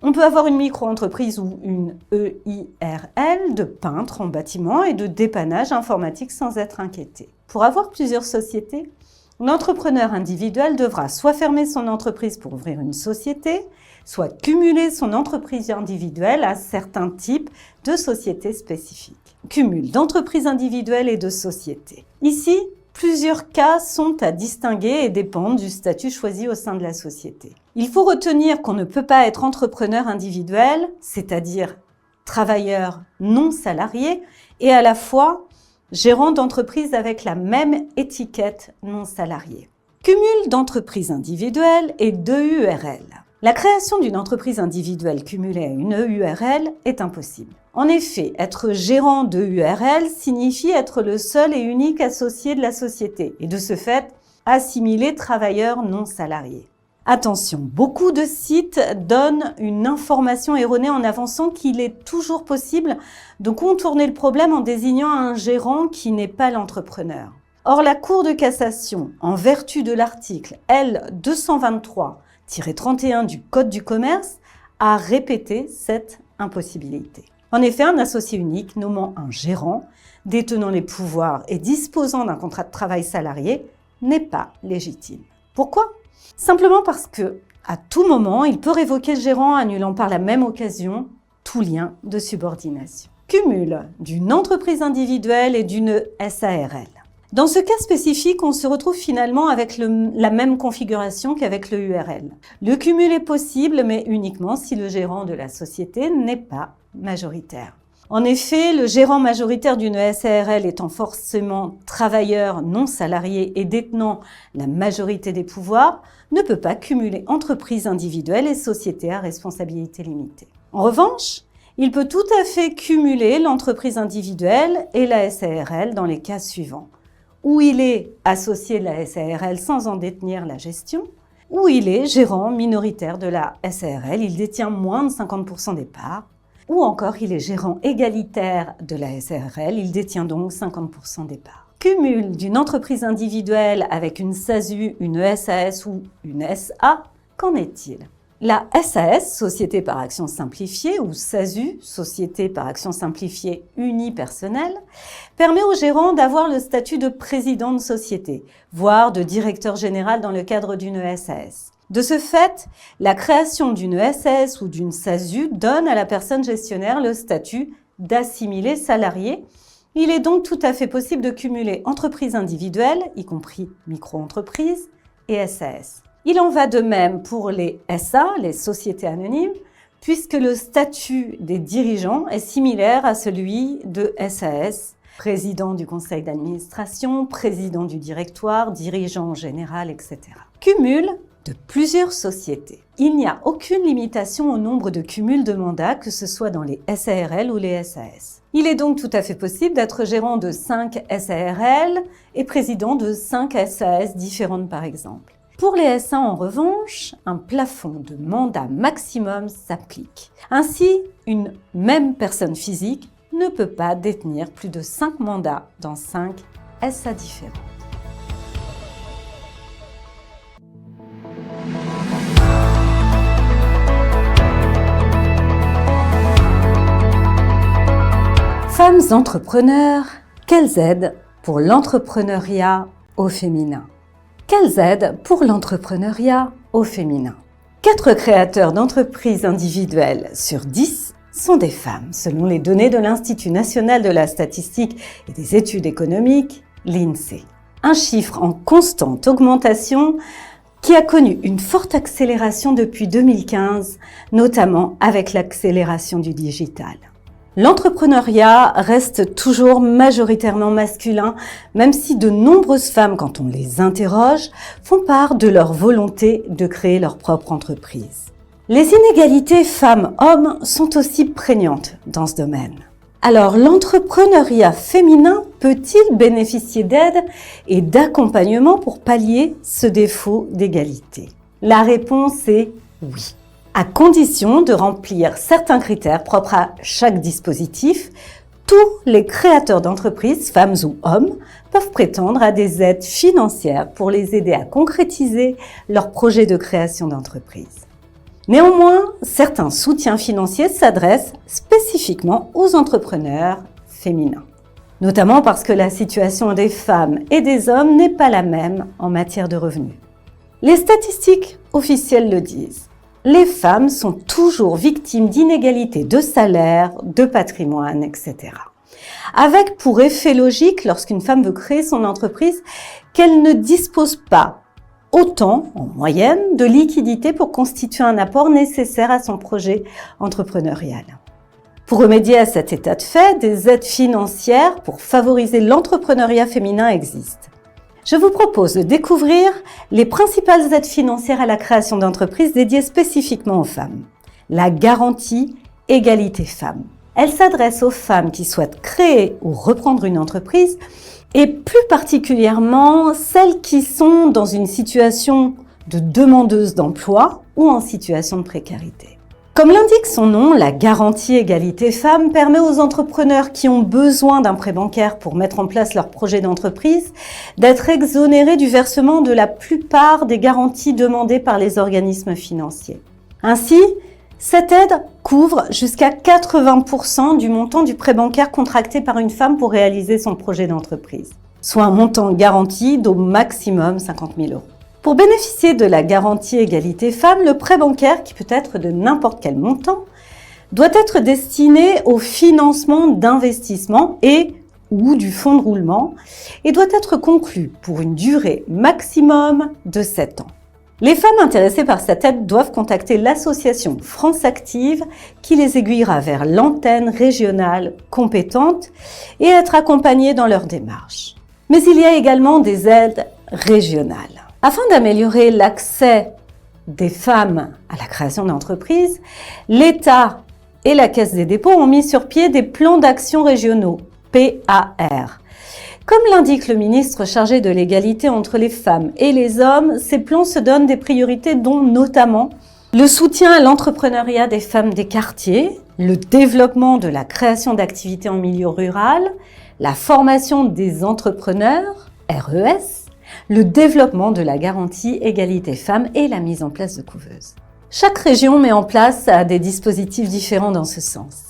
on peut avoir une micro-entreprise ou une EIRL de peintre en bâtiment et de dépannage informatique sans être inquiété. Pour avoir plusieurs sociétés, l'entrepreneur individuel devra soit fermer son entreprise pour ouvrir une société, soit cumuler son entreprise individuelle à certains types de sociétés spécifiques. Cumul d'entreprises individuelles et de sociétés. Ici, plusieurs cas sont à distinguer et dépendent du statut choisi au sein de la société. Il faut retenir qu'on ne peut pas être entrepreneur individuel, c'est-à-dire travailleur non salarié, et à la fois gérant d'entreprise avec la même étiquette non salarié. Cumul d'entreprises individuelles et d'EURL. La création d'une entreprise individuelle cumulée à une EURL est impossible. En effet, être gérant de URL signifie être le seul et unique associé de la société et de ce fait, assimiler travailleurs non salariés. Attention, beaucoup de sites donnent une information erronée en avançant qu'il est toujours possible de contourner le problème en désignant un gérant qui n'est pas l'entrepreneur. Or, la Cour de cassation, en vertu de l'article L223-31 du Code du commerce, a répété cette impossibilité. En effet, un associé unique nommant un gérant, détenant les pouvoirs et disposant d'un contrat de travail salarié n'est pas légitime. Pourquoi ? Simplement parce que, à tout moment, il peut révoquer le gérant, annulant par la même occasion tout lien de subordination. Cumul d'une entreprise individuelle et d'une SARL. Dans ce cas spécifique, on se retrouve finalement avec la même configuration qu'avec le URL. Le cumul est possible, mais uniquement si le gérant de la société n'est pas majoritaire. En effet, le gérant majoritaire d'une SARL étant forcément travailleur non salarié et détenant la majorité des pouvoirs, ne peut pas cumuler entreprise individuelle et société à responsabilité limitée. En revanche, Il peut tout à fait cumuler l'entreprise individuelle et la SARL dans les cas suivants. Où il est associé de la SARL sans en détenir la gestion, ou il est gérant minoritaire de la SARL, il détient moins de 50% des parts, ou encore il est gérant égalitaire de la SARL, il détient donc 50% des parts. Cumul d'une entreprise individuelle avec une SASU, une SAS ou une SA, qu'en est-il? La SAS, Société par action simplifiée, ou SASU, Société par action simplifiée unipersonnelle, permet au gérant d'avoir le statut de président de société, voire de directeur général dans le cadre d'une SAS. De ce fait, la création d'une SAS ou d'une SASU donne à la personne gestionnaire le statut d'assimilé salarié. Il est donc tout à fait possible de cumuler entreprise individuelle, y compris micro-entreprise, et SAS. Il en va de même pour les SA, les sociétés anonymes, puisque le statut des dirigeants est similaire à celui de SAS, président du conseil d'administration, président du directoire, dirigeant général, etc. Cumul de plusieurs sociétés. Il n'y a aucune limitation au nombre de cumuls de mandats, que ce soit dans les SARL ou les SAS. Il est donc tout à fait possible d'être gérant de 5 SARL et président de 5 SAS différentes par exemple. Pour les SA, en revanche, un plafond de mandat maximum s'applique. Ainsi, une même personne physique ne peut pas détenir plus de 5 mandats dans 5 SA différents. Femmes entrepreneurs, quelles aides pour l'entrepreneuriat au féminin? Quelles aides pour l'entrepreneuriat au féminin? 4 créateurs d'entreprises individuelles sur 10 sont des femmes, selon les données de l'Institut national de la statistique et des études économiques, l'INSEE. Un chiffre en constante augmentation qui a connu une forte accélération depuis 2015, notamment avec l'accélération du digital. L'entrepreneuriat reste toujours majoritairement masculin, même si de nombreuses femmes, quand on les interroge, font part de leur volonté de créer leur propre entreprise. Les inégalités femmes-hommes sont aussi prégnantes dans ce domaine. Alors, l'entrepreneuriat féminin peut-il bénéficier d'aide et d'accompagnement pour pallier ce défaut d'égalité? La réponse est oui, à condition de remplir certains critères propres à chaque dispositif. Tous les créateurs d'entreprises, femmes ou hommes, peuvent prétendre à des aides financières pour les aider à concrétiser leur projet de création d'entreprise. Néanmoins, certains soutiens financiers s'adressent spécifiquement aux entrepreneurs féminins, notamment parce que la situation des femmes et des hommes n'est pas la même en matière de revenus. Les statistiques officielles le disent. Les femmes sont toujours victimes d'inégalités de salaire, de patrimoine, etc. Avec pour effet logique, lorsqu'une femme veut créer son entreprise, qu'elle ne dispose pas autant, en moyenne, de liquidités pour constituer un apport nécessaire à son projet entrepreneurial. Pour remédier à cet état de fait, des aides financières pour favoriser l'entrepreneuriat féminin existent. Je vous propose de découvrir les principales aides financières à la création d'entreprises dédiées spécifiquement aux femmes. La garantie égalité femmes. Elle s'adresse aux femmes qui souhaitent créer ou reprendre une entreprise et plus particulièrement celles qui sont dans une situation de demandeuse d'emploi ou en situation de précarité. Comme l'indique son nom, la garantie égalité femmes permet aux entrepreneurs qui ont besoin d'un prêt bancaire pour mettre en place leur projet d'entreprise d'être exonérés du versement de la plupart des garanties demandées par les organismes financiers. Ainsi, cette aide couvre jusqu'à 80% du montant du prêt bancaire contracté par une femme pour réaliser son projet d'entreprise, soit un montant garanti d'au maximum 50 000 €. Pour bénéficier de la garantie égalité femmes, le prêt bancaire, qui peut être de n'importe quel montant, doit être destiné au financement d'investissements ou du fonds de roulement et doit être conclu pour une durée maximum de 7 ans. Les femmes intéressées par cette aide doivent contacter l'association France Active qui les aiguillera vers l'antenne régionale compétente et être accompagnées dans leur démarche. Mais il y a également des aides régionales. Afin d'améliorer l'accès des femmes à la création d'entreprises, l'État et la Caisse des dépôts ont mis sur pied des plans d'action régionaux, PAR. Comme l'indique le ministre chargé de l'égalité entre les femmes et les hommes, ces plans se donnent des priorités dont notamment le soutien à l'entrepreneuriat des femmes des quartiers, le développement de la création d'activités en milieu rural, la formation des entrepreneurs, RES, le développement de la garantie égalité femmes et la mise en place de couveuses. Chaque région met en place des dispositifs différents dans ce sens.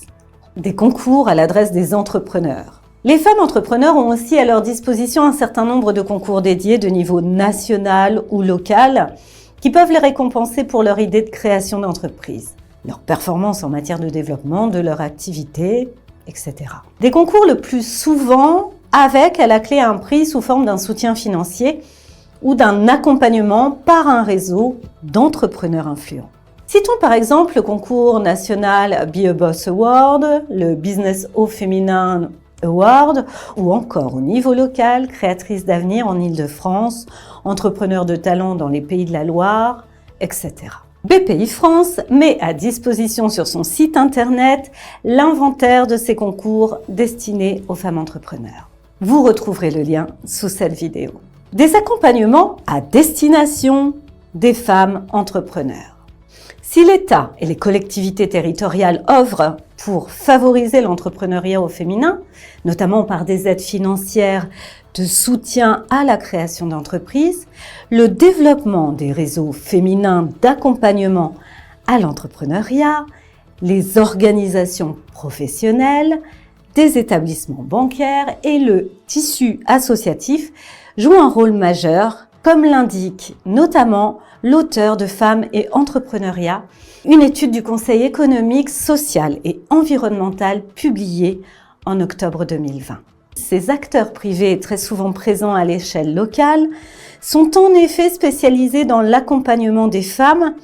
Des concours à l'adresse des entrepreneurs. Les femmes entrepreneurs ont aussi à leur disposition un certain nombre de concours dédiés de niveau national ou local qui peuvent les récompenser pour leur idée de création d'entreprise, leur performance en matière de développement de leur activité, etc. Des concours le plus souvent avec à la clé un prix sous forme d'un soutien financier ou d'un accompagnement par un réseau d'entrepreneurs influents. Citons par exemple le concours national Be a Boss Award, le Business Au Féminin Award ou encore au niveau local, Créatrice d'avenir en Île-de-France, Entrepreneurs de talent dans les Pays de la Loire, etc. BPI France met à disposition sur son site internet l'inventaire de ces concours destinés aux femmes entrepreneurs. Vous retrouverez le lien sous cette vidéo. Des accompagnements à destination des femmes entrepreneurs. Si l'État et les collectivités territoriales œuvrent pour favoriser l'entrepreneuriat au féminin, notamment par des aides financières de soutien à la création d'entreprises, le développement des réseaux féminins d'accompagnement à l'entrepreneuriat, les organisations professionnelles, des établissements bancaires et le tissu associatif jouent un rôle majeur, comme l'indique notamment l'auteur de Femmes et Entrepreneuriat, une étude du Conseil économique, social et environnemental publiée en octobre 2020. Ces acteurs privés, très souvent présents à l'échelle locale, sont en effet spécialisés dans l'accompagnement des femmes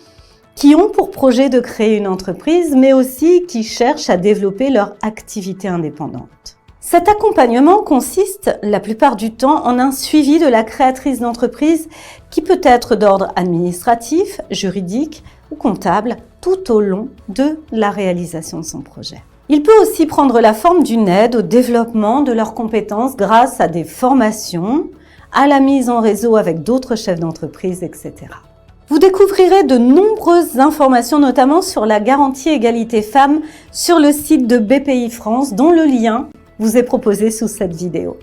qui ont pour projet de créer une entreprise, mais aussi qui cherchent à développer leur activité indépendante. Cet accompagnement consiste la plupart du temps en un suivi de la créatrice d'entreprise qui peut être d'ordre administratif, juridique ou comptable tout au long de la réalisation de son projet. Il peut aussi prendre la forme d'une aide au développement de leurs compétences grâce à des formations, à la mise en réseau avec d'autres chefs d'entreprise, etc. Vous découvrirez de nombreuses informations, notamment sur la garantie égalité femmes sur le site de BPI France, dont le lien vous est proposé sous cette vidéo.